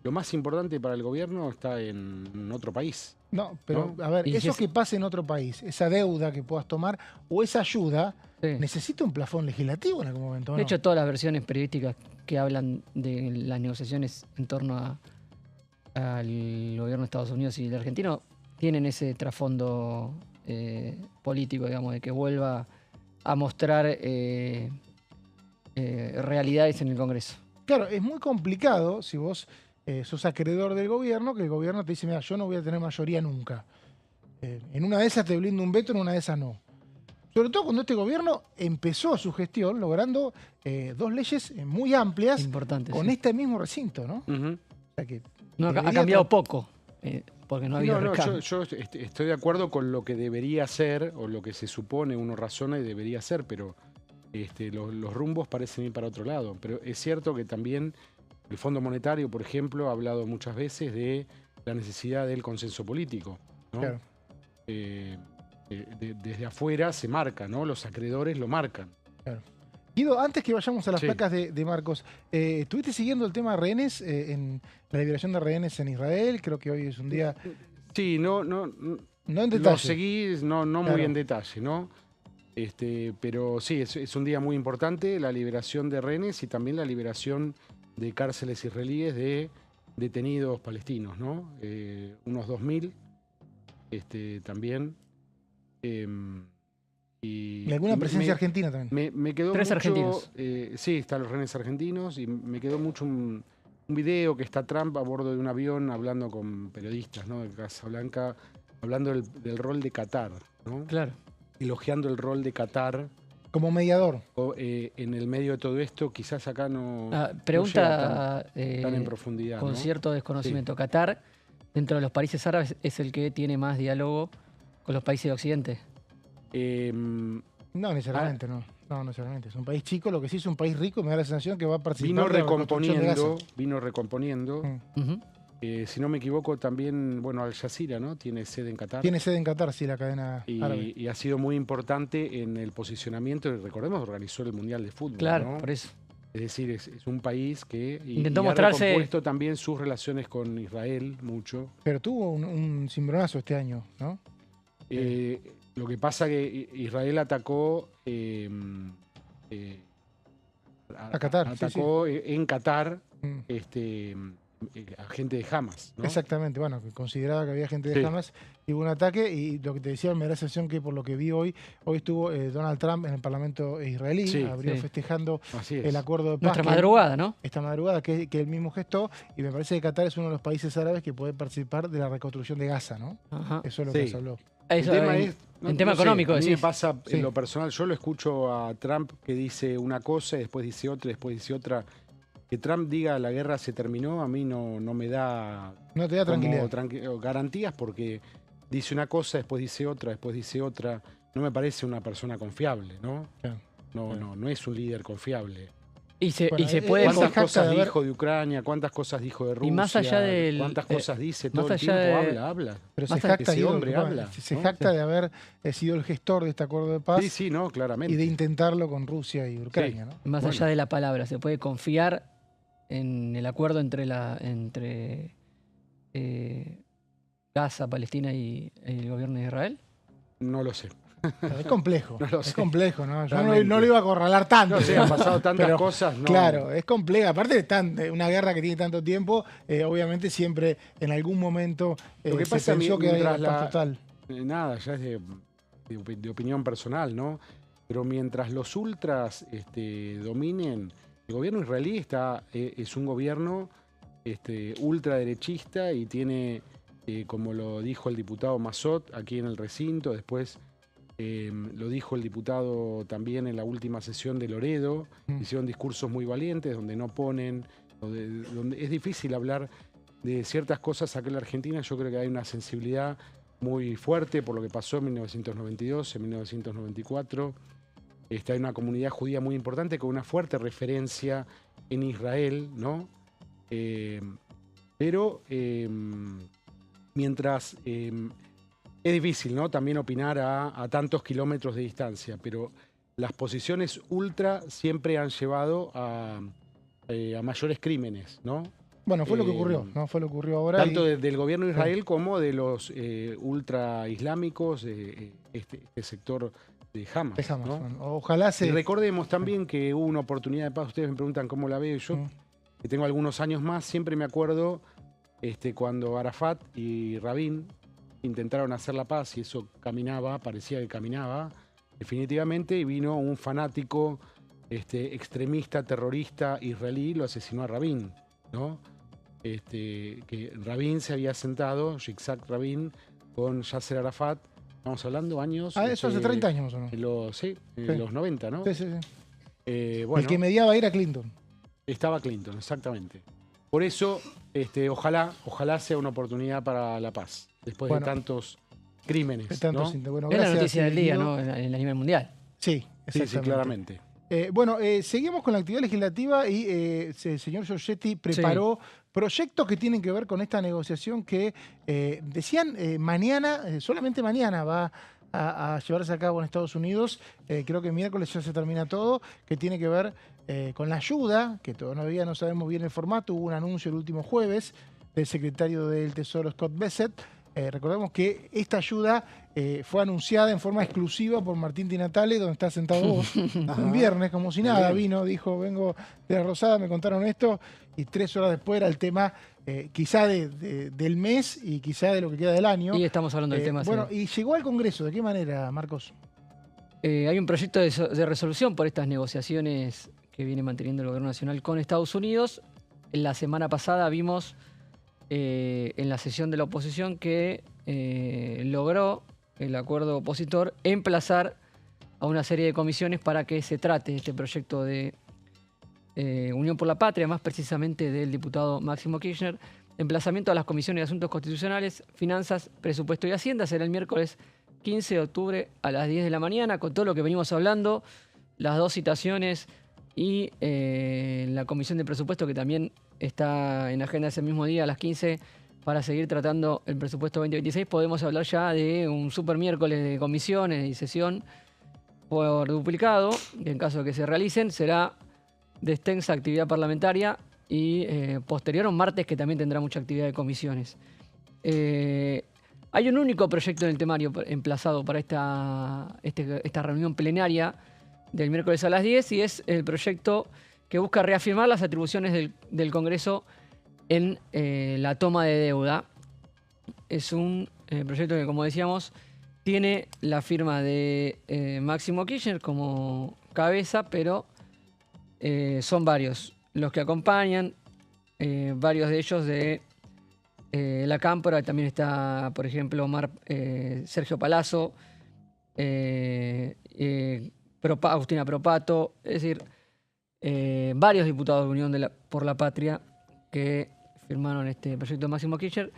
lo más importante para el gobierno está en otro país. No, pero ¿no? a ver, Y si eso es- que pase en otro país, esa deuda que puedas tomar o esa ayuda, Sí. necesita un plafón legislativo en algún momento, ¿o De no? hecho, todas las versiones periodísticas que hablan de las negociaciones en torno al gobierno de Estados Unidos y el argentino tienen ese trasfondo político, digamos, de que vuelva a mostrar realidades en el Congreso. Claro, es muy complicado si vos sos acreedor del gobierno, que el gobierno te dice, mira, yo no voy a tener mayoría nunca. En una de esas te blindo un veto, en una de esas no. Sobre todo cuando este gobierno empezó su gestión logrando 2 leyes muy amplias Importante. con sí. este mismo recinto, ¿no? Ujú. O sea que No, ha debería cambiado tra- poco, porque no ha habido No, recambio. yo estoy de acuerdo con lo que debería ser, o lo que se supone, uno razona y debería ser, pero los rumbos parecen ir para otro lado. Pero es cierto que también el Fondo Monetario, por ejemplo, ha hablado muchas veces de la necesidad del consenso político, ¿no? Claro. Desde afuera se marca, ¿no? Los acreedores lo marcan. Guido, antes que vayamos a las Sí. placas de Marcos, ¿estuviste siguiendo el tema de rehenes, en la liberación de rehenes en Israel? Creo que hoy es un día, Sí, no no en lo detalle. seguí, no Claro. muy en detalle, ¿no? Pero sí, es un día muy importante, la liberación de rehenes y también la liberación de cárceles israelíes de detenidos palestinos, ¿no? Unos 2000, también. Y alguna presencia argentina también. Me quedó 3 mucho, argentinos. sí, están los rehenes argentinos y me quedó mucho un video que está Trump a bordo de un avión hablando con periodistas, ¿no? De Casablanca, hablando del rol de Qatar, ¿no? Claro. Elogiando el rol de Qatar Como mediador. en el medio de todo esto. Quizás acá no, Ah, no llega pregunta tan en profundidad, con ¿no? cierto desconocimiento. Qatar, dentro de los países árabes, es el que tiene más diálogo con los países de Occidente. No necesariamente, no. No necesariamente. Es un país chico, lo que sí es un país rico y me da la sensación que va a participar Vino de la reconstrucción de Gaza. recomponiendo. Mm. Ujú. Si no me equivoco, también, bueno, Al Jazeera, ¿no? Tiene sede en Qatar. Tiene sede en Qatar, sí, la cadena árabe. Y ha sido muy importante en el posicionamiento, y recordemos, organizó el Mundial de Fútbol, Claro, ¿no? por eso. Es decir, es un país que Intentó y mostrarse- ha recompuesto también sus relaciones con Israel mucho. Pero tuvo un cimbronazo este año, ¿no? Lo que pasa que Israel atacó A Qatar, sí, atacó en Qatar Mm. a gente de Hamas, ¿no? Exactamente, bueno, que consideraba que había gente de Sí. Hamas y hubo un ataque y lo que te decía me da la sensación que por lo que vi hoy estuvo Donald Trump en el Parlamento israelí, Sí, abrió sí. festejando Así es. el acuerdo de paz Nuestra que- madrugada, ¿no? esta madrugada que él mismo gestó y me parece que Qatar es uno de los países árabes que puede participar de la reconstrucción de Gaza, ¿no? Ajá. Eso es lo Sí. que se habló. Eso, El tema en, es, en tema sé, económico, a mí me decís. pasa Sí. en lo personal, yo lo escucho a Trump que dice una cosa y después dice otra, y después dice otra. Que Trump diga la guerra se terminó, a mí no me da No te da como tranquilidad. garantías porque dice una cosa, después dice otra, después dice otra. No me parece una persona confiable, ¿no? Claro, claro. No es un líder confiable. Y se Bueno, puede... se ¿Cuántas jacta cosas de haber- dijo de Ucrania? ¿Cuántas cosas dijo de Rusia? Y más allá del- ¿Cuántas cosas dice más todo el allá tiempo? de- Habla. Pero se Basta jacta, ese Guido, hombre disculpame, habla, se ¿no? jacta de haber sido el gestor de este acuerdo de paz Sí, sí, no, claramente. y de intentarlo con Rusia y Ucrania, ¿no? Más Bueno. allá de la palabra, se puede confiar en el acuerdo entre Gaza, Palestina y el gobierno de Israel. No lo sé. Pero es complejo, No lo es sé. complejo, ¿no? Yo Realmente. no lo iba a acorralar tanto. No sé, han pasado tantas Pero, cosas. No, Claro, es compleja. Aparte de una guerra que tiene tanto tiempo, obviamente siempre en algún momento Lo que se pasa pensó que mientras era paz total. Nada, ya es de opinión personal, ¿no? Pero mientras los ultras dominen, el gobierno israelí es un gobierno ultraderechista y tiene, como lo dijo el diputado Massot aquí en el recinto, después lo dijo el diputado también en la última sesión de Loredo, hicieron discursos muy valientes donde no ponen, donde es difícil hablar de ciertas cosas acá en la Argentina. Yo creo que hay una sensibilidad muy fuerte por lo que pasó en 1992, en 1994. Hay una comunidad judía muy importante con una fuerte referencia en Israel, ¿no? Pero mientras es difícil, ¿no? También opinar a tantos kilómetros de distancia, pero las posiciones ultra siempre han llevado a mayores crímenes, ¿no? Bueno, fue lo que ocurrió, ¿no? Fue lo que ocurrió ahora. Tanto del gobierno de Israel como de los ultra islámicos, este sector de Hamas. De Hamas, ¿no? bueno, ojalá se... Y recordemos también que hubo una oportunidad de paz. Ustedes me preguntan cómo la veo. Yo, que tengo algunos años más, siempre me acuerdo cuando Arafat y Rabin intentaron hacer la paz y eso caminaba, parecía que caminaba, definitivamente, y vino un fanático extremista, terrorista israelí, lo asesinó a Rabin, ¿no? Que Rabin se había sentado, Yitzhak Rabin, con Yasser Arafat. Estamos hablando años... eso hace 30 años más o menos. En los 90, ¿no? Sí. Bueno, el que mediaba era Clinton. Estaba Clinton, exactamente. Por eso, ojalá sea una oportunidad para la paz, después de tantos crímenes. Bueno, es la noticia del día, Guido. ¿no? En a nivel mundial. Sí, exactamente. Sí, claramente. Seguimos con la actividad legislativa y el señor Giorgetti preparó proyectos que tienen que ver con esta negociación que decían mañana, solamente mañana va a llevarse a cabo en Estados Unidos. Creo que miércoles ya se termina todo, que tiene que ver con la ayuda, que todavía no sabemos bien el formato. Hubo un anuncio el último jueves del secretario del Tesoro, Scott Bessent. Recordemos que esta ayuda fue anunciada en forma exclusiva por Martín Di Natale, donde está sentado vos, un viernes, como si nada, vino, dijo, vengo de la Rosada, me contaron esto, y 3 horas después era el tema quizá del mes y quizá de lo que queda del año. Y estamos hablando del tema. Bueno, y llegó al Congreso, ¿de qué manera, Marcos? Hay un proyecto de resolución por estas negociaciones que viene manteniendo el Gobierno Nacional con Estados Unidos. La semana pasada vimos en la sesión de la oposición que logró el acuerdo opositor emplazar a una serie de comisiones para que se trate este proyecto de Unión por la Patria, más precisamente del diputado Máximo Kirchner. Emplazamiento a las comisiones de Asuntos Constitucionales, Finanzas, Presupuesto y Hacienda será el miércoles 15 de octubre a las 10 de la mañana, con todo lo que venimos hablando, las 2 citaciones y la Comisión de Presupuesto, que también está en agenda ese mismo día a las 15 para seguir tratando el presupuesto 2026. Podemos hablar ya de un super miércoles de comisiones y sesión por duplicado, que en caso de que se realicen será de extensa actividad parlamentaria y posterior a un martes que también tendrá mucha actividad de comisiones. Hay un único proyecto en el temario emplazado para esta reunión plenaria del miércoles a las 10 y es el proyecto que busca reafirmar las atribuciones del Congreso en la toma de deuda. Es un proyecto que, como decíamos, tiene la firma de Máximo Kirchner como cabeza, pero son varios los que acompañan, varios de ellos de la Cámpora. También está, por ejemplo, Sergio Palazzo, Agustina Propato, es decir, varios diputados de Unión por la Patria que firmaron este proyecto de Máximo Kirchner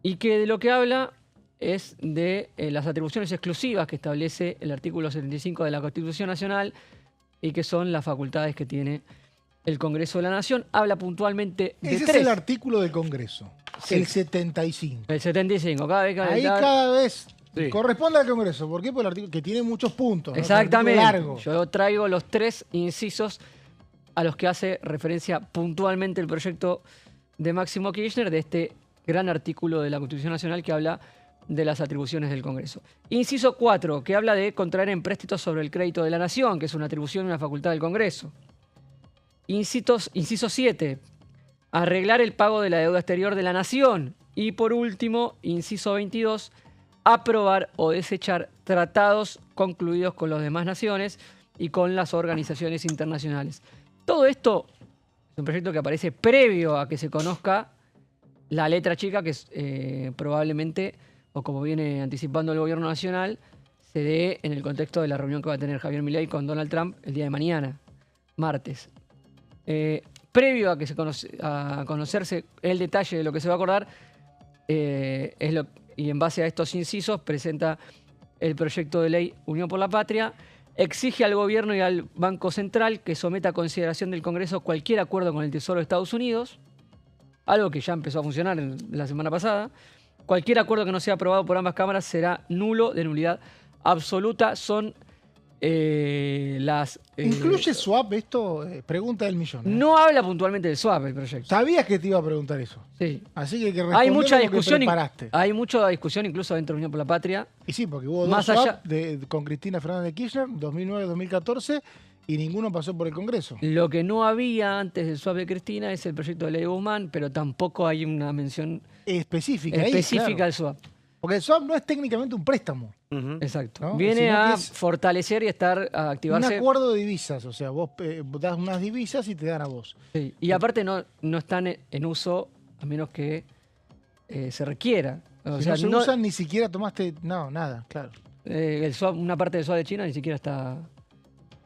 y que de lo que habla es de las atribuciones exclusivas que establece el artículo 75 de la Constitución Nacional y que son las facultades que tiene el Congreso de la Nación. Habla puntualmente de Ese 3. es el artículo del Congreso, Sí. el 75. El 75, cada vez que Ahí cada vez Sí. corresponde al Congreso. ¿Por qué? Por el artículo que tiene muchos puntos, ¿no? Exactamente. Es un artículo largo. Yo traigo los 3 incisos a los que hace referencia puntualmente el proyecto de Máximo Kirchner, de este gran artículo de la Constitución Nacional que habla de las atribuciones del Congreso. Inciso 4, que habla de contraer empréstitos sobre el crédito de la Nación, que es una atribución y una facultad del Congreso. Inciso 7, arreglar el pago de la deuda exterior de la Nación. Y por último, inciso 22, aprobar o desechar tratados concluidos con las demás naciones y con las organizaciones internacionales. Todo esto es un proyecto que aparece previo a que se conozca la letra chica, que es, probablemente, o como viene anticipando el Gobierno Nacional, se dé en el contexto de la reunión que va a tener Javier Milei con Donald Trump el día de mañana, martes. Previo a que a conocerse el detalle de lo que se va a acordar, y en base a estos incisos presenta el proyecto de ley Unión por la Patria, exige al Gobierno y al Banco Central que someta a consideración del Congreso cualquier acuerdo con el Tesoro de Estados Unidos, algo que ya empezó a funcionar la semana pasada. Cualquier acuerdo que no sea aprobado por ambas cámaras será nulo, de nulidad absoluta. Son ¿Incluye swap esto? Pregunta del millón. No habla puntualmente del swap el proyecto. Sabías que te iba a preguntar eso. Sí. Así que hay que Hay responder mucha lo que discusión, preparaste. hay mucha discusión incluso dentro de Unión por la Patria. Y sí, porque hubo Más dos allá- swap con Cristina Fernández de Kirchner, 2009-2014, y ninguno pasó por el Congreso. Lo que no había antes del swap de Cristina es el proyecto de ley de Guzmán, pero tampoco hay una mención Específica, específica claro. al swap. Porque el swap no es técnicamente un préstamo. Exacto. ¿No? Viene Sino a que es fortalecer y a activarse. Un acuerdo de divisas, o sea, vos das unas divisas y te dan a vos. Sí, y aparte no están en uso a menos que se requiera. O Si sea, no se usan, ni siquiera tomaste, no, nada, claro. el swap, una parte del swap de China ni siquiera está,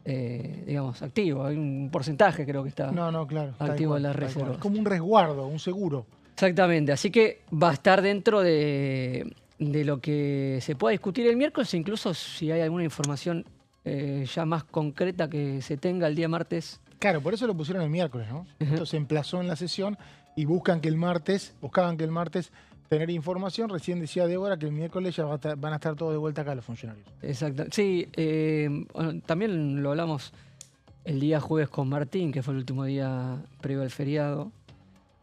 digamos, activo. Hay un porcentaje creo que está No, claro. tal activo cual, en las tal cual. reservas. Es como un resguardo, un seguro. Exactamente, así que va a estar dentro de lo que se pueda discutir el miércoles, incluso si hay alguna información ya más concreta que se tenga el día martes. Claro, por eso lo pusieron el miércoles, ¿no? Esto se emplazó en la sesión y buscaban que el martes tener información. Recién decía Débora que el miércoles ya van a estar todos de vuelta acá los funcionarios. Exacto. Sí, bueno, también lo hablamos el día jueves con Martín, que fue el último día previo al feriado,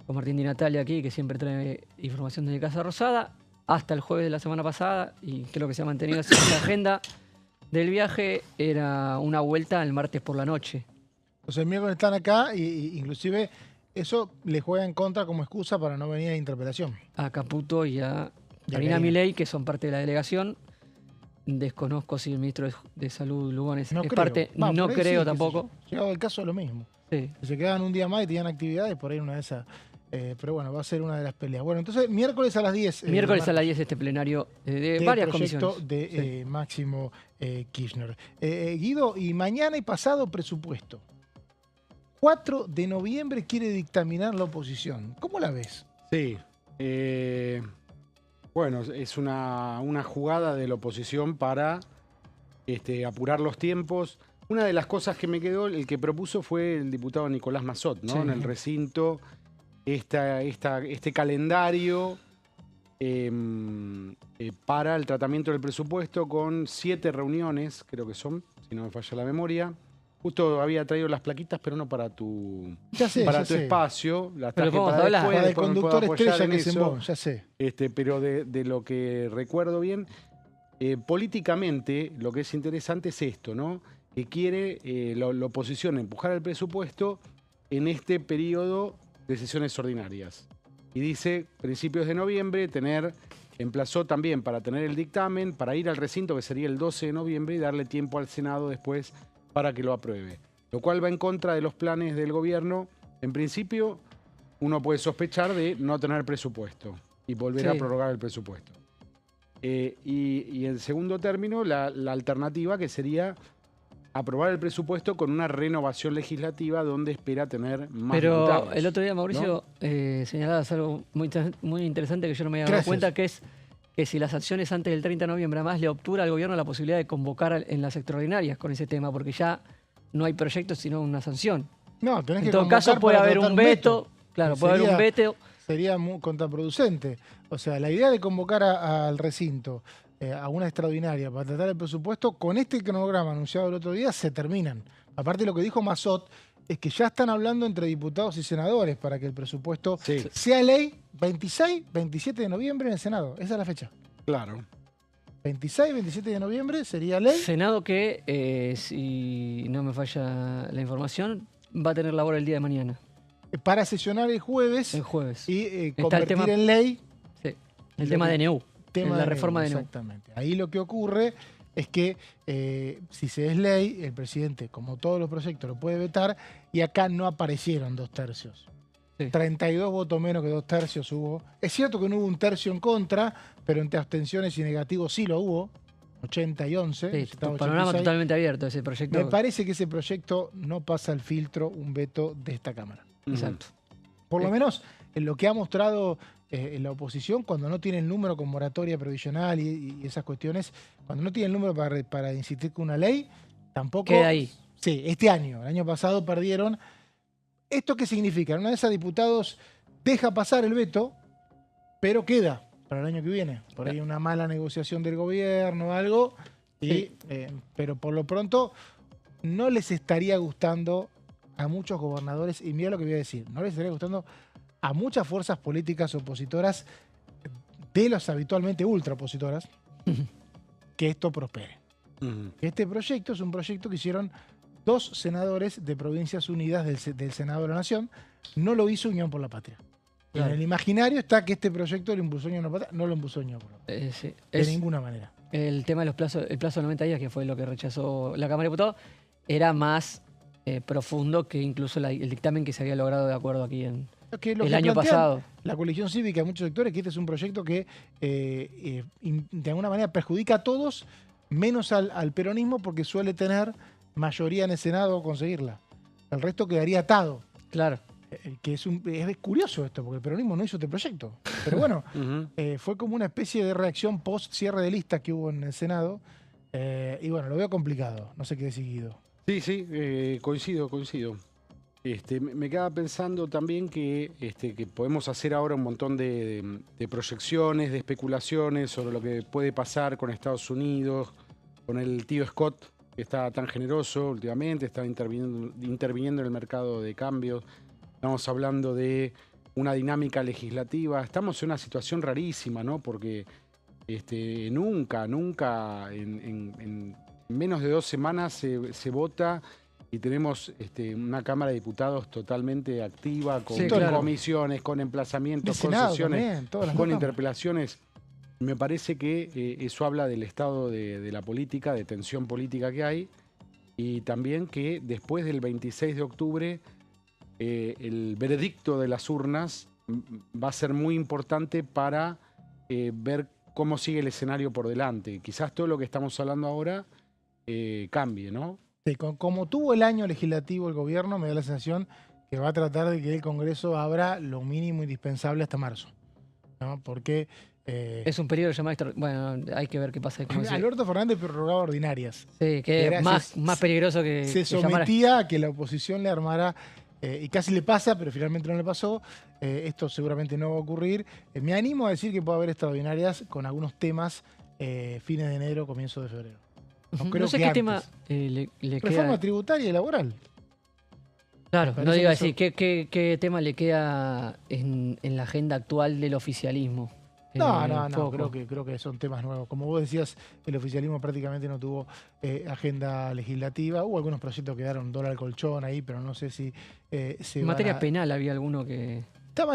con Martín Di Natalia aquí, que siempre trae información desde Casa Rosada, hasta el jueves de la semana pasada, y creo que se ha mantenido así. La agenda del viaje era una vuelta el martes por la noche. Entonces el miércoles están acá y inclusive eso le juega en contra como excusa para no venir a la interpelación. A Caputo y a Y a Karina Karina. Milei, que son parte de la delegación. Desconozco si el ministro de Salud, Lugones, No es creo. parte. Va, No por ahí creo sí, qué sé tampoco. yo. Llegado el caso, lo mismo. Sí. Si se quedan un día más y tenían actividades, por ahí una de esas. Pero bueno, va a ser una de las peleas. Bueno, entonces miércoles a las 10. Miércoles a las 10 este plenario de del varias proyecto comisiones. de Máximo Kirchner. Guido, y mañana y pasado presupuesto. 4 de noviembre quiere dictaminar la oposición. ¿Cómo la ves? Sí. Bueno, es una jugada de la oposición para apurar los tiempos. Una de las cosas que me quedó, el que propuso fue el diputado Nicolás Mazzot, ¿no? Sí. En el recinto, este calendario para el tratamiento del presupuesto con 7 reuniones, creo que son, si no me falla la memoria. Justo había traído las plaquitas, pero no para tu, Ya sé, para ya tu sé. espacio. Las Pero traje vamos para a hablar. después, Para el después me puedo conductor apoyar estrella en que es en eso. vos, ya sé. Pero de lo que recuerdo bien, políticamente lo que es interesante es esto, ¿no? Que quiere la oposición empujar el presupuesto en este periodo de sesiones ordinarias. Y dice, principios de noviembre, emplazó también para tener el dictamen, para ir al recinto, que sería el 12 de noviembre, y darle tiempo al Senado después para que lo apruebe. Lo cual va en contra de los planes del gobierno. En principio, uno puede sospechar de no tener presupuesto y volver a Sí. prorrogar el presupuesto. Y en segundo término, la alternativa que sería aprobar el presupuesto con una renovación legislativa donde espera tener más Pero diputados, el otro día, Mauricio, señalabas algo muy interesante que yo no me había dado Gracias. cuenta, que es que si las acciones antes del 30 de noviembre, además le obtura al gobierno la posibilidad de convocar en las extraordinarias con ese tema, porque ya no hay proyecto sino una sanción. No, tenés En que todo caso convocar puede para haber tratar un veto, claro, puede haber un Sería- veto. Sería muy contraproducente. O sea, la idea de convocar al recinto a una extraordinaria para tratar el presupuesto, con este cronograma anunciado el otro día, se terminan. Aparte, lo que dijo Mazzot es que ya están hablando entre diputados y senadores para que el presupuesto Sí. sea ley 26, 27 de noviembre en el Senado. Esa es la fecha. Claro. 26, 27 de noviembre sería ley. Senado que, si no me falla la información, va a tener labor el día de mañana, Para sesionar el jueves el jueves. y Está el convertir tema- en ley Sí, el lo tema que- de DNU, tema la de reforma DNU, de DNU. Exactamente. Ahí lo que ocurre es que si se es ley, el presidente, como todos los proyectos, lo puede vetar, y acá no aparecieron 2/3. Sí. 32 votos menos que 2/3 hubo. Es cierto que no hubo un tercio en contra, pero entre abstenciones y negativos sí lo hubo. 80 y 11. Sí, estaba panorama 86. totalmente abierto ese proyecto. Me parece que ese proyecto no pasa el filtro, un veto de esta Cámara. Exacto. Por lo menos en lo que ha mostrado en la oposición, cuando no tiene el número con moratoria provisional y esas cuestiones, cuando no tiene el número para insistir con una ley, tampoco... Queda ahí. Sí, este año, el año pasado perdieron. ¿Esto qué significa? Una de esas diputados deja pasar el veto, pero queda para el año que viene. Por ahí una mala negociación del gobierno o algo, Y, pero por lo pronto no les estaría gustando a muchos gobernadores, y mira lo que voy a decir, no les estaría gustando a muchas fuerzas políticas opositoras de las habitualmente ultra opositoras que esto prospere. Este proyecto es un proyecto que hicieron 2 senadores de Provincias Unidas del Senado de la Nación. No lo hizo Unión por la Patria. Claro. En el imaginario está que este proyecto lo impulsó Unión por la Patria. No lo impulsó Unión por la Patria. Sí. De ninguna manera. El tema de los plazos, el plazo de 90 días, que fue lo que rechazó la Cámara de Diputados, era más profundo que incluso el dictamen que se había logrado de acuerdo aquí en el año pasado. La coalición cívica, muchos sectores, que este es un proyecto que de alguna manera perjudica a todos, menos al peronismo, porque suele tener mayoría en el Senado o conseguirla. El resto quedaría atado. Claro. Que es curioso esto, porque el peronismo no hizo este proyecto. Pero bueno, fue como una especie de reacción post cierre de listas que hubo en el Senado. Y bueno, lo veo complicado. No sé qué decir, Guido. Sí, coincido. Me quedaba pensando también que podemos hacer ahora un montón de proyecciones, de especulaciones sobre lo que puede pasar con Estados Unidos, con el tío Scott, que está tan generoso últimamente, está interviniendo en el mercado de cambios. Estamos hablando de una dinámica legislativa. Estamos en una situación rarísima, ¿no? Porque nunca, en menos de 2 semanas se vota y tenemos una Cámara de Diputados totalmente activa, con comisiones, con emplazamientos, con sesiones, con interpelaciones. Me parece que eso habla del estado de la política, de tensión política que hay, y también que después del 26 de octubre el veredicto de las urnas va a ser muy importante para ver cómo sigue el escenario por delante. Quizás todo lo que estamos hablando ahora cambie, ¿no? Sí, como tuvo el año legislativo el gobierno, me da la sensación que va a tratar de que el Congreso abra lo mínimo indispensable hasta marzo, ¿no? Porque es un periodo llamado bueno, hay que ver qué pasa. Alberto Fernández prorrogaba ordinarias. Sí, que era más peligroso que se sometía a que la oposición le armara, y casi le pasa, pero finalmente no le pasó. Esto seguramente no va a ocurrir. Me animo a decir que puede haber extraordinarias con algunos temas fines de enero, comienzo de febrero. No sé qué tema le queda. Reforma tributaria y laboral. Claro, no digo así. ¿Qué tema le queda en la agenda actual del oficialismo? No, creo que son temas nuevos. Como vos decías, el oficialismo prácticamente no tuvo agenda legislativa. Hubo algunos proyectos que quedaron dólar al colchón ahí, pero no sé si en materia penal había alguno que...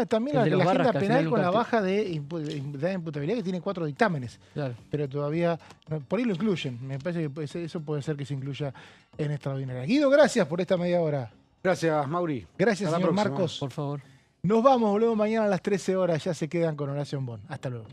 También la agenda penal con la baja de imputabilidad, que tiene 4 dictámenes. Claro. Pero todavía, por ahí lo incluyen. Me parece que eso puede ser que se incluya en extraordinaria. Guido, gracias por esta media hora. Gracias, Mauri. Gracias, señor Marcos. Por favor. Nos vamos, volvemos mañana a las 13 horas. Ya se quedan con Horacio Bon. Hasta luego.